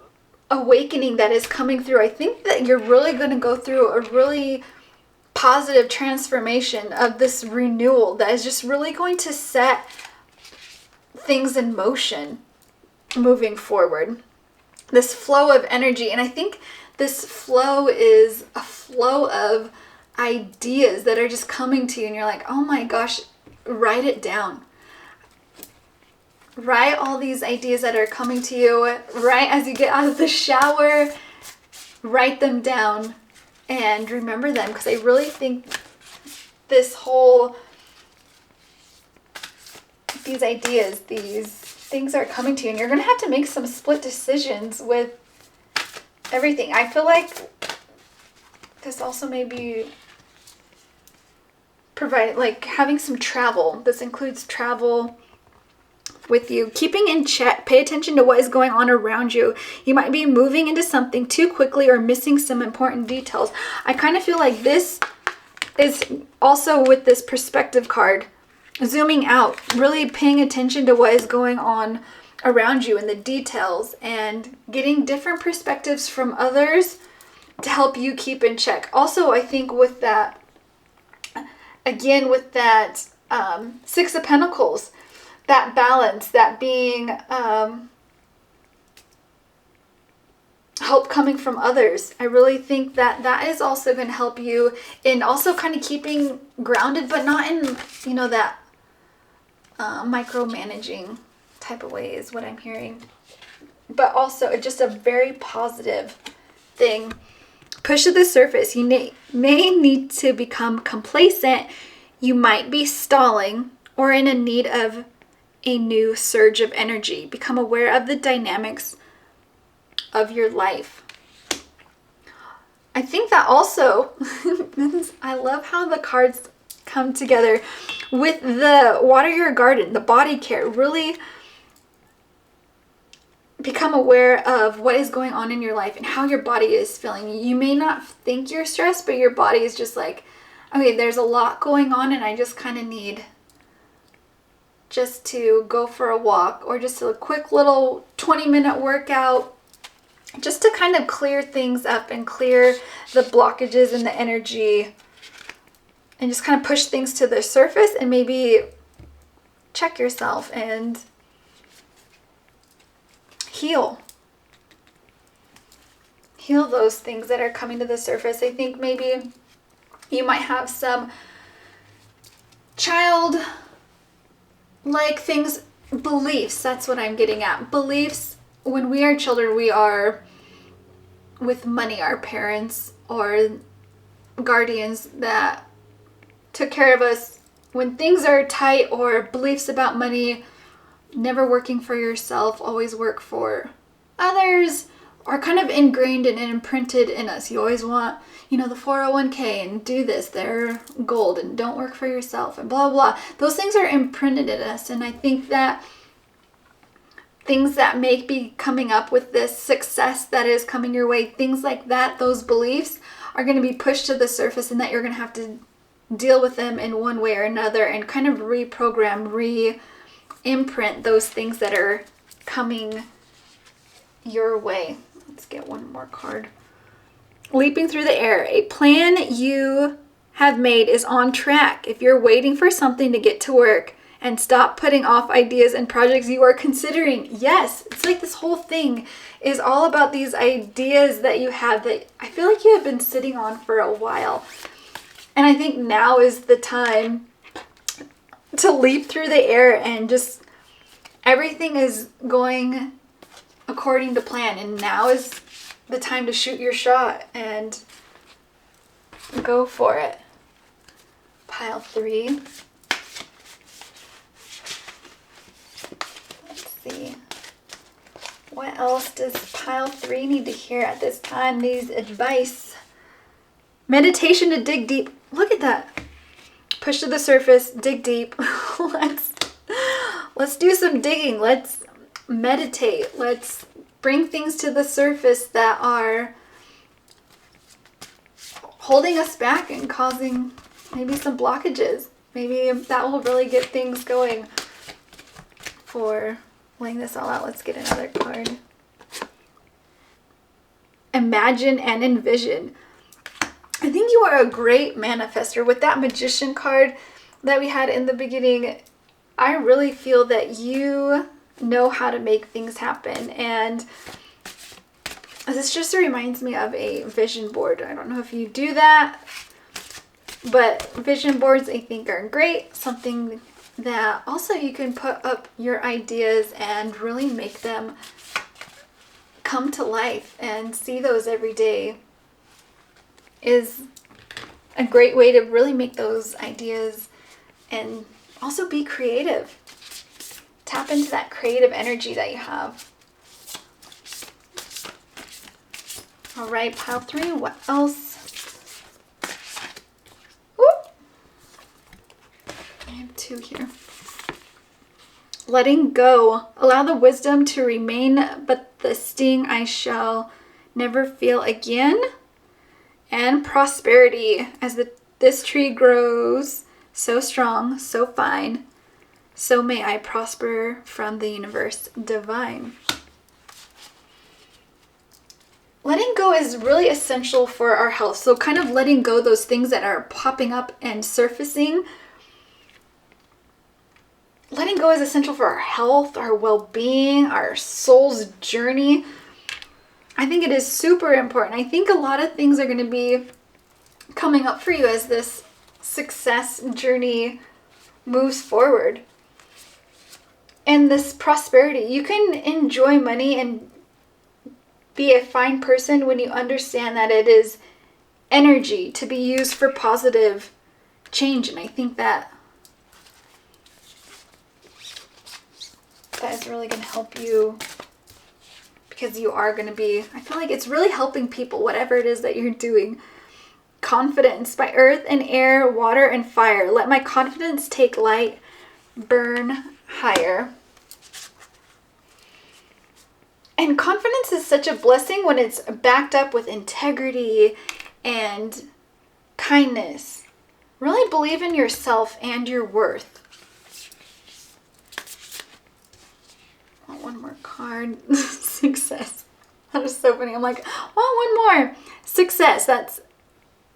awakening that is coming through, I think that you're really going to go through a really positive transformation of this renewal that is just really going to set things in motion moving forward. This flow of energy, and I think this flow is a flow of ideas that are just coming to you, and you're like, oh my gosh, write it down. Write all these ideas that are coming to you right as you get out of the shower. Write them down and remember them, because I really think these ideas, these things are coming to you, and you're going to have to make some split decisions with everything. I feel like this also may be having some travel. This includes travel with you. Keeping in check, pay attention to what is going on around you. You might be moving into something too quickly or missing some important details. I kind of feel like this is also with this perspective card, zooming out, really paying attention to what is going on around you and the details, and getting different perspectives from others to help you keep in check. Also, I think with that, again, with that Six of Pentacles, that balance, that being help coming from others. I really think that that is also going to help you in also kind of keeping grounded, but not in, that micromanaging type of way is what I'm hearing. But also just a very positive thing. Push to the surface. You may need to become complacent. You might be stalling or in a need of a new surge of energy. Become aware of the dynamics of your life. I think that also, I love how the cards come together with the water your garden, the body care. Really become aware of what is going on in your life and how your body is feeling. You may not think you're stressed, but your body is just like, okay, there's a lot going on and I just kind of need just to go for a walk or just a quick little 20-minute workout, just to kind of clear things up and clear the blockages and the energy, and just kind of push things to the surface and maybe check yourself and heal those things that are coming to the surface. I think maybe you might have some child-like things beliefs, that's what I'm getting at. Beliefs, when we are children, we are with money, our parents or guardians that took care of us. When things are tight, or beliefs about money, never working for yourself, always work for others, are kind of ingrained and imprinted in us. You always want, the 401k and do this, they're gold, and don't work for yourself and blah, blah. Those things are imprinted in us. And I think that things that may be coming up with this success that is coming your way, things like that, those beliefs are going to be pushed to the surface, and that you're going to have to deal with them in one way or another and kind of reprogram, re-imprint those things that are coming your way. Let's get one more card. Leaping through the air. A plan you have made is on track. If you're waiting for something to get to work, and stop putting off ideas and projects you are considering. Yes, it's like this whole thing is all about these ideas that you have that I feel like you have been sitting on for a while. And I think now is the time to leap through the air, and just everything is going according to plan. And now is the time to shoot your shot and go for it. Pile 3. See what else does pile 3 need to hear at this time. These advice. Meditation to dig deep. Look at that. Push to the surface, dig deep. let's do some digging. Let's meditate. Let's bring things to the surface that are holding us back and causing maybe some blockages. Maybe that will really get things going. For laying this all out, let's get another card. Imagine and envision. I think you are a great manifester. With that Magician card that we had in the beginning, I really feel that you know how to make things happen. And this just reminds me of a vision board. I don't know if you do that, but vision boards I think are great. Something that also you can put up your ideas and really make them come to life, and see those every day is a great way to really make those ideas and also be creative. Tap into that creative energy that you have. All right, pile 3, what else? I have 2 here. Letting go. Allow the wisdom to remain, but the sting I shall never feel again. And prosperity. As this tree grows so strong, so fine, so may I prosper from the universe divine. Letting go is really essential for our health. So kind of letting go those things that are popping up and surfacing. Letting go is essential for our health, our well-being, our soul's journey. I think it is super important. I think a lot of things are going to be coming up for you as this success journey moves forward. And this prosperity. You can enjoy money and be a fine person when you understand that it is energy to be used for positive change. And I think that is really going to help you, because you are going to be, I feel like it's really helping people, whatever it is that you're doing. Confidence. By earth and air, water and fire, let my confidence take light, burn higher. And confidence is such a blessing when it's backed up with integrity and kindness. Really believe in yourself and your worth. One more card. Success. That was so funny. I'm like, oh, one more. Success. That's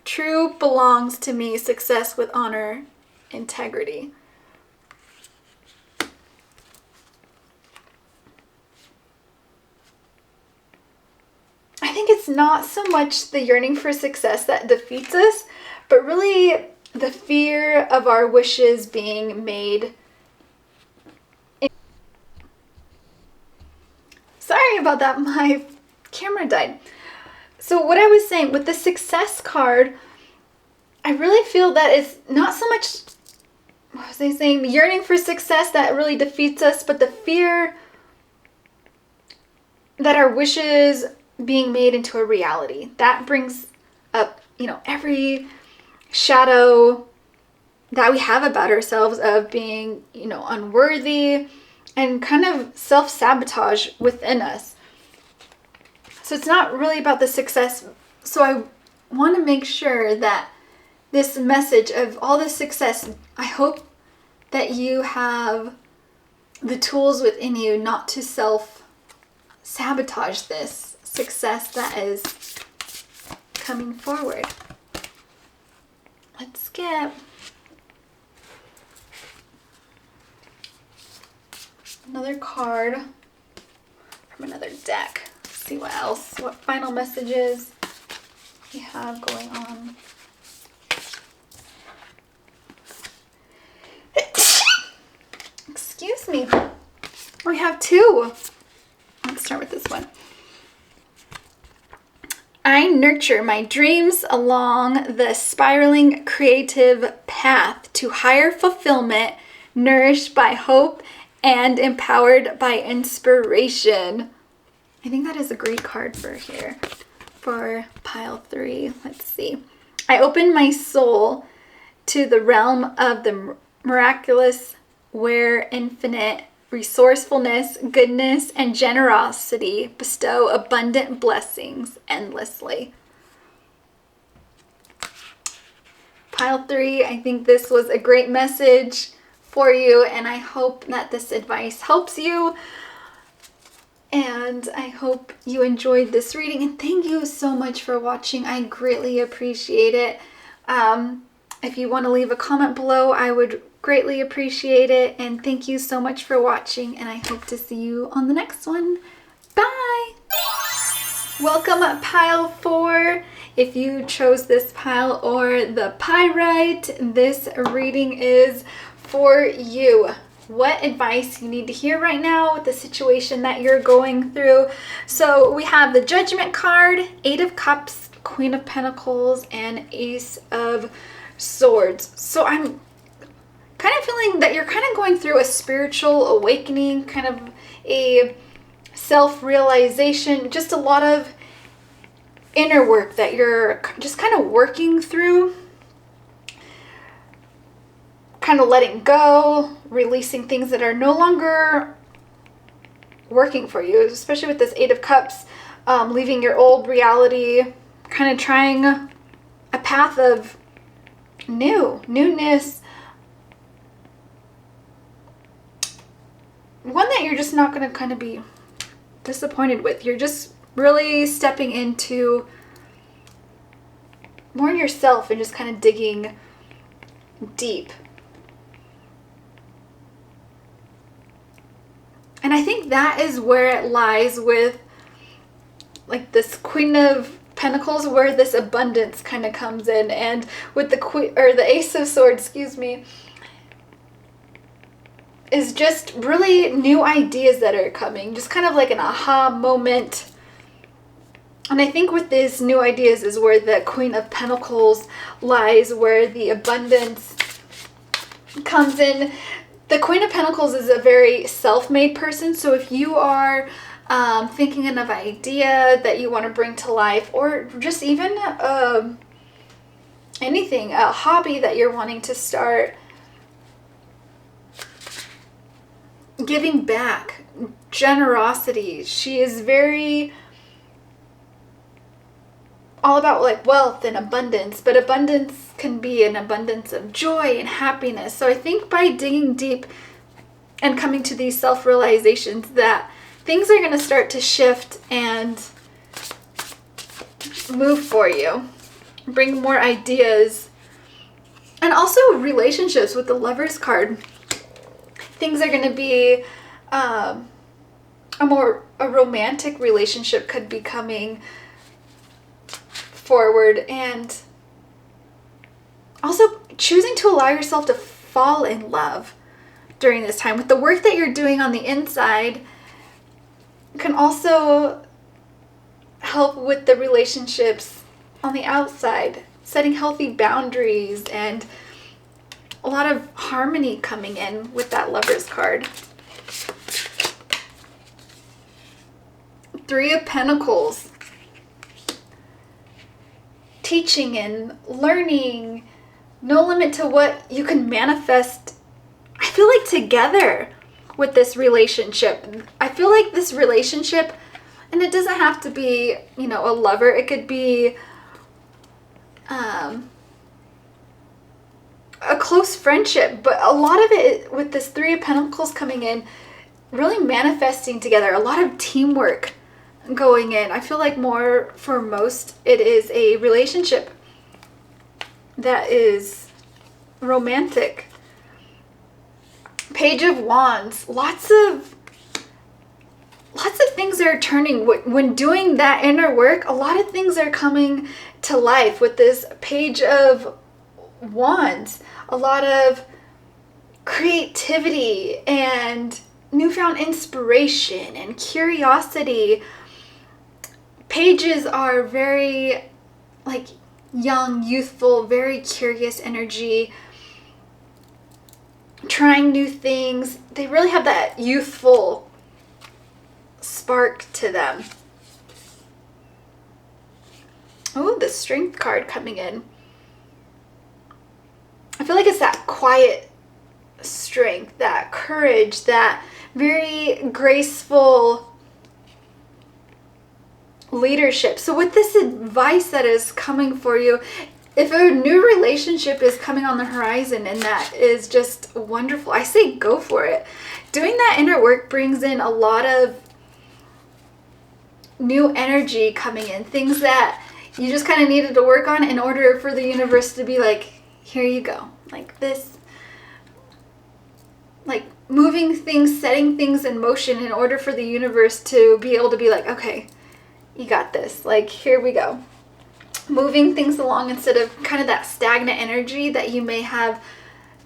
true belongs to me. Success with honor, integrity. I think it's not so much the yearning for success that defeats us, but really the fear of our wishes being made. Sorry about that, my camera died. So what I was saying with the success card, I really feel that it's not so much, what was I saying, yearning for success that really defeats us, but the fear that our wishes being made into a reality. That brings up, every shadow that we have about ourselves of being, unworthy and kind of self-sabotage within us. So it's not really about the success. So I want to make sure that this message of all the success, I hope that you have the tools within you not to self-sabotage this success that is coming forward. Let's get another card from another deck. Let's see what final messages we have going on. Excuse me. We have two. Let's start with this one. I nurture my dreams along the spiraling creative path to higher fulfillment, nourished by hope and empowered by inspiration. I think that is a great card for here, for pile 3. Let's see. I open my soul to the realm of the miraculous, where infinite resourcefulness, goodness, and generosity bestow abundant blessings endlessly. Pile 3, I think this was a great message for you, and I hope that this advice helps you. And I hope you enjoyed this reading, and thank you so much for watching. I greatly appreciate it. If you want to leave a comment below, I would greatly appreciate it. And thank you so much for watching, and I hope to see you on the next one. Bye! Welcome pile 4. If you chose this pile or the pyrite, this reading is for you. What advice you need to hear right now with the situation that you're going through. So we have the Judgment card, 8 of Cups, Queen of Pentacles, and Ace of Swords. So I'm kind of feeling that you're kind of going through a spiritual awakening, kind of a self-realization, just a lot of inner work that you're just kind of working through. Kind of letting go, releasing things that are no longer working for you, especially with this 8 of Cups, leaving your old reality, kind of trying a path of newness, one that you're just not going to kind of be disappointed with. You're just really stepping into more yourself and just kind of digging deep. And I think that is where it lies with like this Queen of Pentacles, where this abundance kind of comes in, and with the Ace of Swords, excuse me, is just really new ideas that are coming, just kind of like an aha moment. And I think with these new ideas is where the Queen of Pentacles lies, where the abundance comes in. The Queen of Pentacles is a very self-made person, so if you are thinking of an idea that you want to bring to life, or just even anything, a hobby that you're wanting to start, giving back, generosity. She is very all about like wealth and abundance, but abundance can be an abundance of joy and happiness. So I think by digging deep and coming to these self-realizations that things are going to start to shift and move for you, bring more ideas, and also relationships with the Lovers card. Things are going to be a romantic relationship could be coming forward, and also choosing to allow yourself to fall in love during this time with the work that you're doing on the inside. can also help with the relationships on the outside, setting healthy boundaries and a lot of harmony coming in with that Lovers card. Three of Pentacles. Teaching and learning. No limit to what you can manifest. I feel like together with this relationship. I feel like this relationship, and it doesn't have to be, you know, a lover. It could be a close friendship, but a lot of it with this Three of Pentacles coming in, really manifesting together, a lot of teamwork going in. I feel like more for most it is a relationship that is romantic. Page of Wands. Lots of things are turning when doing that inner work. A lot of things are coming to life with this Page of Wands. A lot of creativity and newfound inspiration and curiosity. Pages are very like young, youthful, very curious energy, trying new things. They really have that youthful spark to them. Oh, the Strength card coming in. I feel like it's that quiet strength, that courage, that very graceful leadership. So with this advice that is coming for you, if a new relationship is coming on the horizon and that is just wonderful, I say go for it. Doing that inner work brings in a lot of new energy coming in, things that you just kind of needed to work on in order for the universe to be like, here you go. Like this, like moving things, setting things in motion in order for the universe to be able to be like, okay, you got this. Like, here we go. Moving things along instead of kind of that stagnant energy that you may have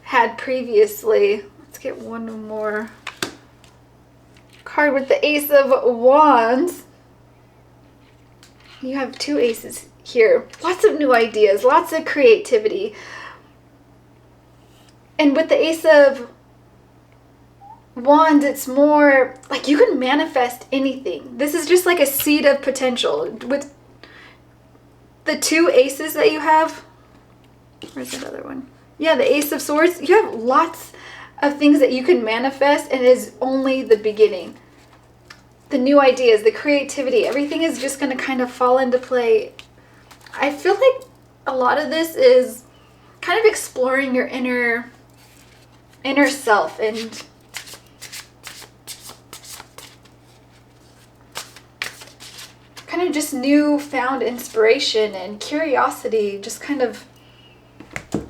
had previously. Let's get one more card with the Ace of Wands. You have two aces here. Lots of new ideas, lots of creativity. And with the Ace of Wands, it's more like you can manifest anything. This is just like a seed of potential. With the two aces that you have, where's that other one? Yeah, the Ace of Swords. You have lots of things that you can manifest, and it is only the beginning. The new ideas, the creativity, everything is just going to kind of fall into play. I feel like a lot of this is kind of exploring your inner self and kind of just newfound inspiration and curiosity. Just kind of,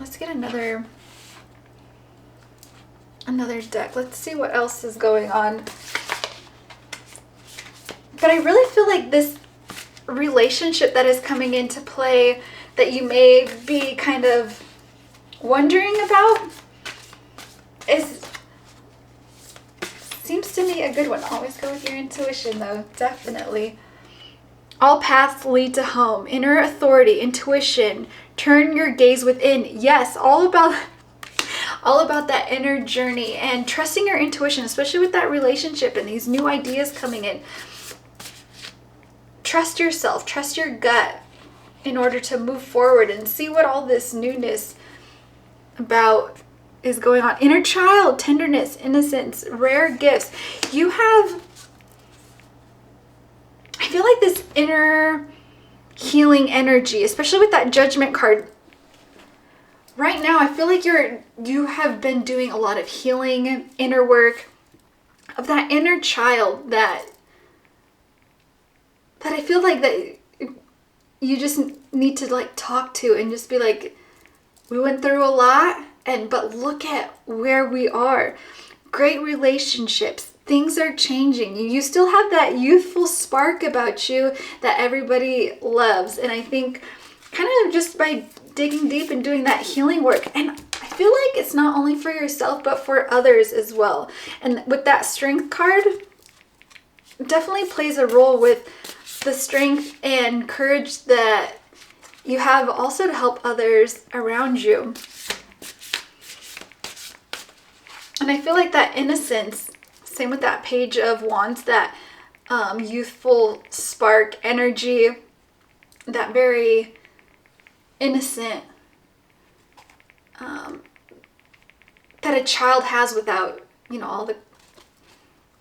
let's get another deck. Let's see what else is going on. But I really feel like this relationship that is coming into play that you may be kind of wondering about seems to me a good one. Always go with your intuition though, definitely. All paths lead to home. Inner authority, intuition, turn your gaze within. Yes, all about that inner journey and trusting your intuition, especially with that relationship and these new ideas coming in. Trust yourself, trust your gut in order to move forward and see what all this newness about is going on. Inner child, tenderness, innocence, rare gifts. You have, I feel like this inner healing energy, especially with that Judgment card. Right now, I feel like you have been doing a lot of healing, inner work of that inner child that I feel like that you just need to like talk to and just be like, we went through a lot, but look at where we are. Great relationships. Things are changing. You still have that youthful spark about you that everybody loves. And I think kind of just by digging deep and doing that healing work, and I feel like it's not only for yourself, but for others as well. And with that Strength card, definitely plays a role with the strength and courage that you have also to help others around you. And I feel like that innocence, same with that Page of Wands, that youthful spark energy, that very innocent that a child has without, you know,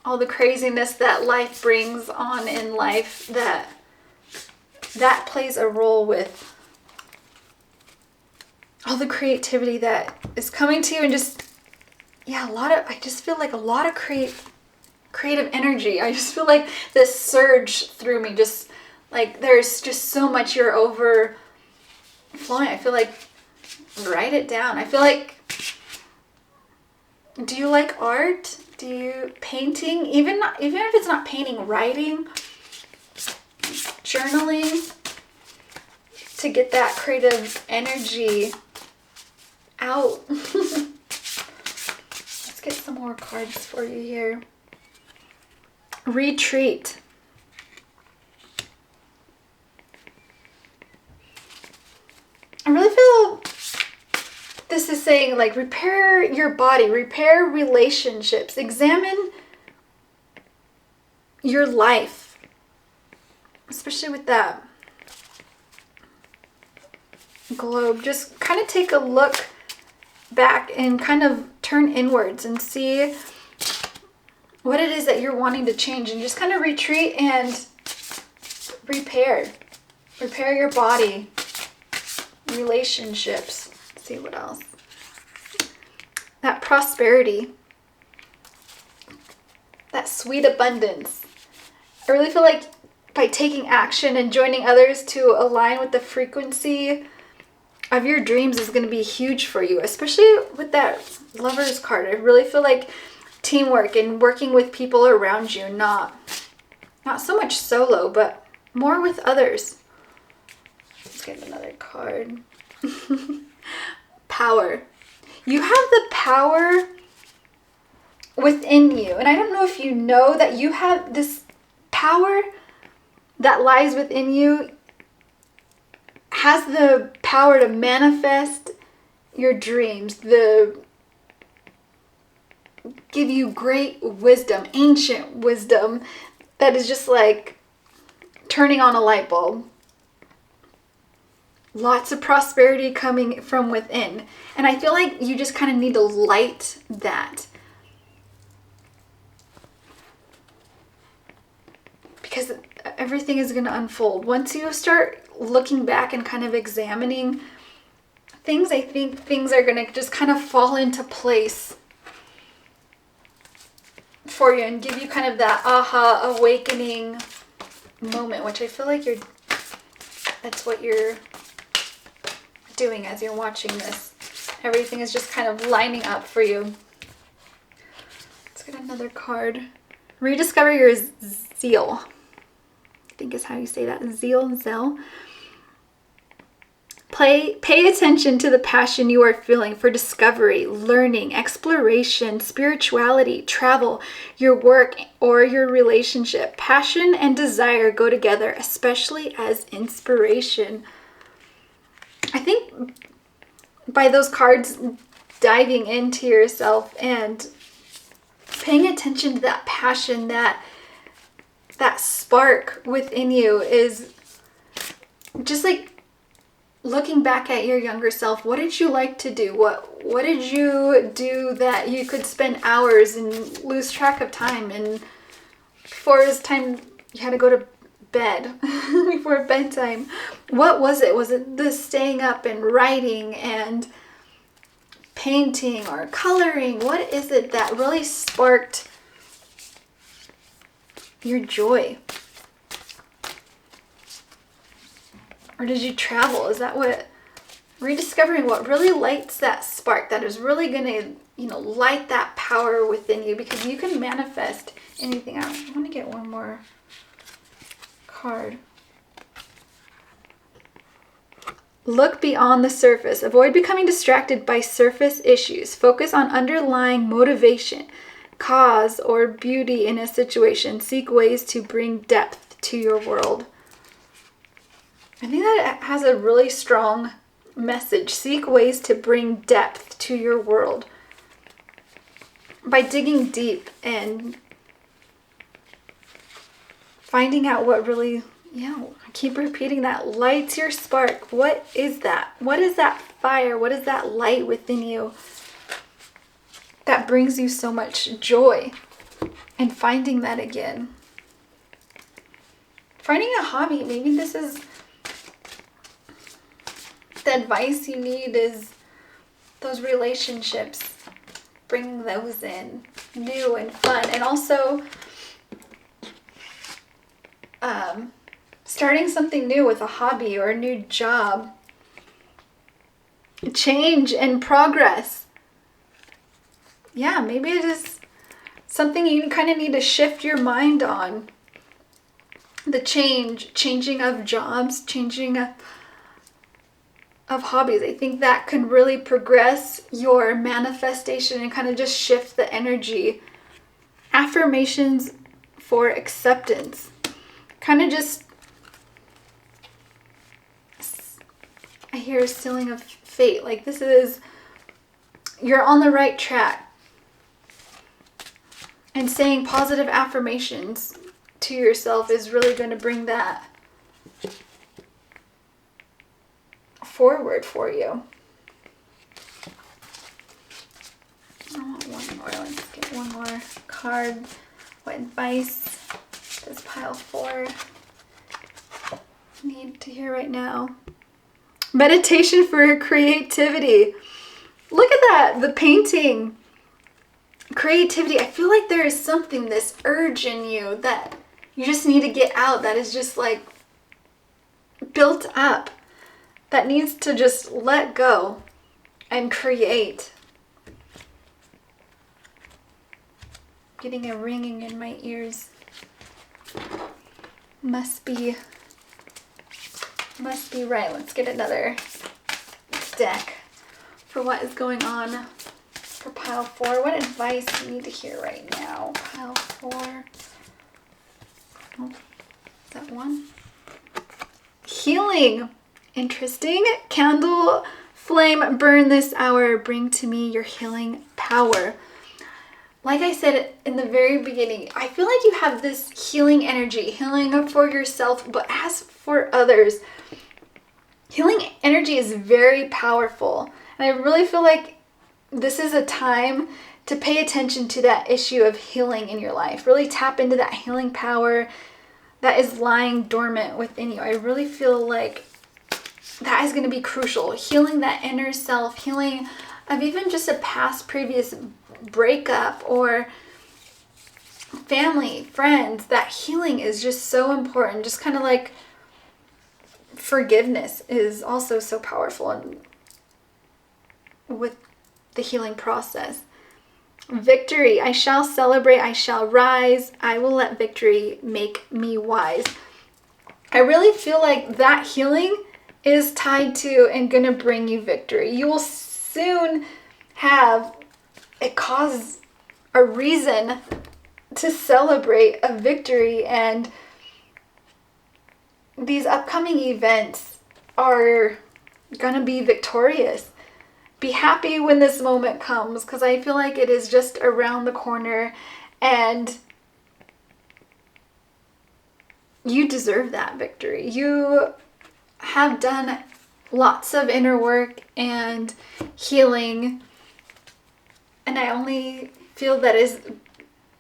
all the craziness that life brings on in life, that plays a role with all the creativity that is coming to you, and just, yeah, I just feel like a lot of creative energy. I just feel like this surge through me, just like there's just so much, you're overflowing. I feel like, write it down. I feel like, do you like art? Do you painting? Even if it's not painting, writing, journaling, to get that creative energy out. Let's get some more cards for you here. Retreat. I really feel this is saying, like, repair your body, repair relationships, examine your life, especially with that globe. Just kind of take a look back and kind of turn inwards and see what it is that you're wanting to change, and just kind of retreat and repair your body, relationships. Let's see what else. That prosperity, that sweet abundance. I really feel like by taking action and joining others to align with the frequency of your dreams is going to be huge for you, especially with that Lover's card. I really feel like teamwork and working with people around you, not so much solo, but more with others. Let's get another card. Power. You have the power within you, and I don't know if you know that you have this power that lies within you, has the power to manifest your dreams, give you great wisdom, ancient wisdom, that is just like turning on a light bulb. Lots of prosperity coming from within. And I feel like you just kind of need to light that. Because everything is going to unfold. Once you start looking back and kind of examining things, I think things are going to just kind of fall into place for you and give you kind of that aha awakening moment, which I feel like that's what you're doing as you're watching this. Everything is just kind of lining up for you. Let's get another card. Rediscover your zeal. I think is how you say that. Zeal. Pay attention to the passion you are feeling for discovery, learning, exploration, spirituality, travel, your work, or your relationship. Passion and desire go together, especially as inspiration. I think by those cards, diving into yourself and paying attention to that passion, that spark within you, is just like looking back at your younger self. What did you like to do? What did you do that you could spend hours and lose track of time? And before it was time, you had to go to bed before bedtime. What was it? Was it the staying up and writing and painting or coloring? What is it that really sparked your joy? Or did you travel? Is that what, rediscovering what really lights that spark, that is really going to, light that power within you, because you can manifest anything out. I want to get one more card. Look beyond the surface. Avoid becoming distracted by surface issues. Focus on underlying motivation. cause or beauty in a situation. Seek ways to bring depth to your world. I think that has a really strong message. Seek ways to bring depth to your world. By digging deep and finding out what really, I keep repeating that, lights your spark. What is that? What is that fire? What is that light within you that brings you so much joy? And finding that again. Finding a hobby. Maybe this is the advice you need, is those relationships. Bringing those in, new and fun. And also starting something new with a hobby or a new job. Change and progress. Yeah, maybe it is something you kind of need to shift your mind on. The changing of jobs, changing of hobbies. I think that can really progress your manifestation and kind of just shift the energy. Affirmations for acceptance. Kind of just, I hear a sealing of fate. Like this is, you're on the right track. And saying positive affirmations to yourself is really going to bring that forward for you. I want one more. Let's get one more card. What advice does pile 4 need to hear right now? Meditation for creativity. Look at that. The painting. Creativity. I feel like there is something, this urge in you that you just need to get out, that is just like built up, that needs to just let go and create. Getting a ringing in my ears. Must be right. Let's get another deck for what is going on for pile 4. What advice do you need to hear right now? Pile 4. Oh, is that one? Healing. Interesting. Candle flame burn this hour. Bring to me your healing power. Like I said in the very beginning, I feel like you have this healing energy, healing for yourself, but as for others, healing energy is very powerful. And I really feel like this is a time to pay attention to that issue of healing in your life. Really tap into that healing power that is lying dormant within you. I really feel like that is going to be crucial. Healing that inner self, healing of even just a past previous breakup or family, friends. That healing is just so important. Just kind of like forgiveness is also so powerful and with the healing process. Victory. I shall celebrate. I shall rise. I will let victory make me wise. I really feel like that healing is tied to and going to bring you victory. You will soon have a cause, a reason to celebrate a victory, and these upcoming events are going to be victorious. Be happy when this moment comes, because I feel like it is just around the corner and you deserve that victory. You have done lots of inner work and healing, and I only feel that is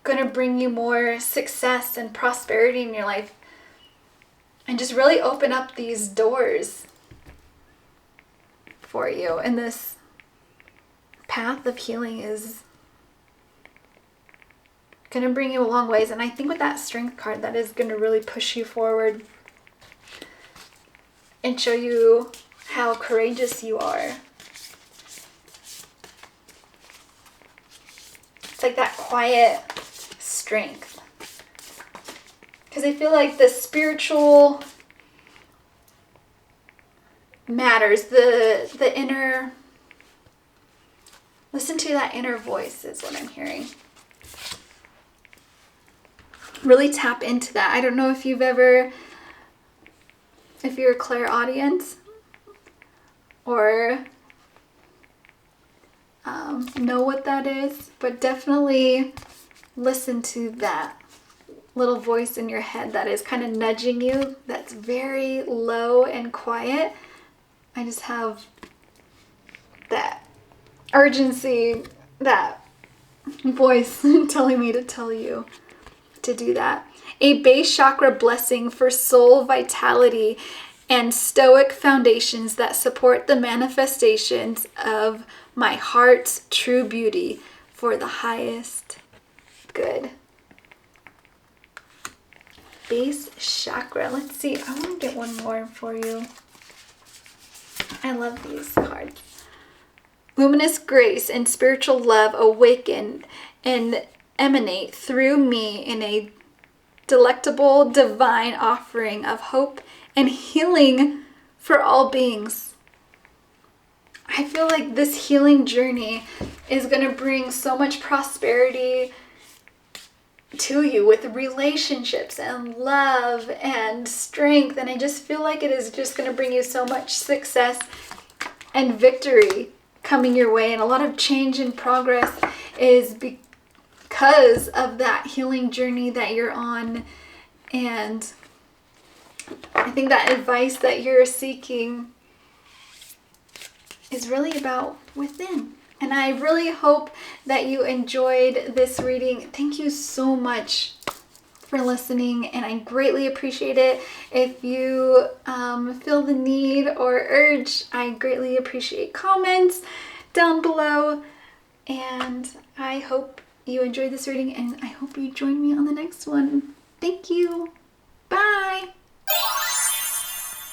going to bring you more success and prosperity in your life and just really open up these doors for you. And this path of healing is going to bring you a long ways. And I think with that strength card, that is going to really push you forward and show you how courageous you are. It's like that quiet strength. Because I feel like the spiritual matters, the inner, listen to that inner voice is what I'm hearing. really tap into that. I don't know if you've ever, if you're a clairaudience or know what that is, but definitely listen to that little voice in your head that is kind of nudging you, that's very low and quiet. I just have that urgency, that voice telling me to tell you to do that. A base chakra blessing for soul vitality and stoic foundations that support the manifestations of my heart's true beauty for the highest good. Base chakra. Let's see. I want to get one more for you. I love these cards. Luminous grace and spiritual love awaken and emanate through me in a delectable divine offering of hope and healing for all beings. I feel like this healing journey is going to bring so much prosperity to you with relationships and love and strength, and I just feel like it is just going to bring you so much success and victory coming your way, and a lot of change and progress is because of that healing journey that you're on. And I think that advice that you're seeking is really about within. And I really hope that you enjoyed this reading. Thank you so much for listening, and I greatly appreciate it. If you feel the need or urge, I greatly appreciate comments down below. And I hope you enjoyed this reading, and I hope you join me on the next one. Thank you. Bye.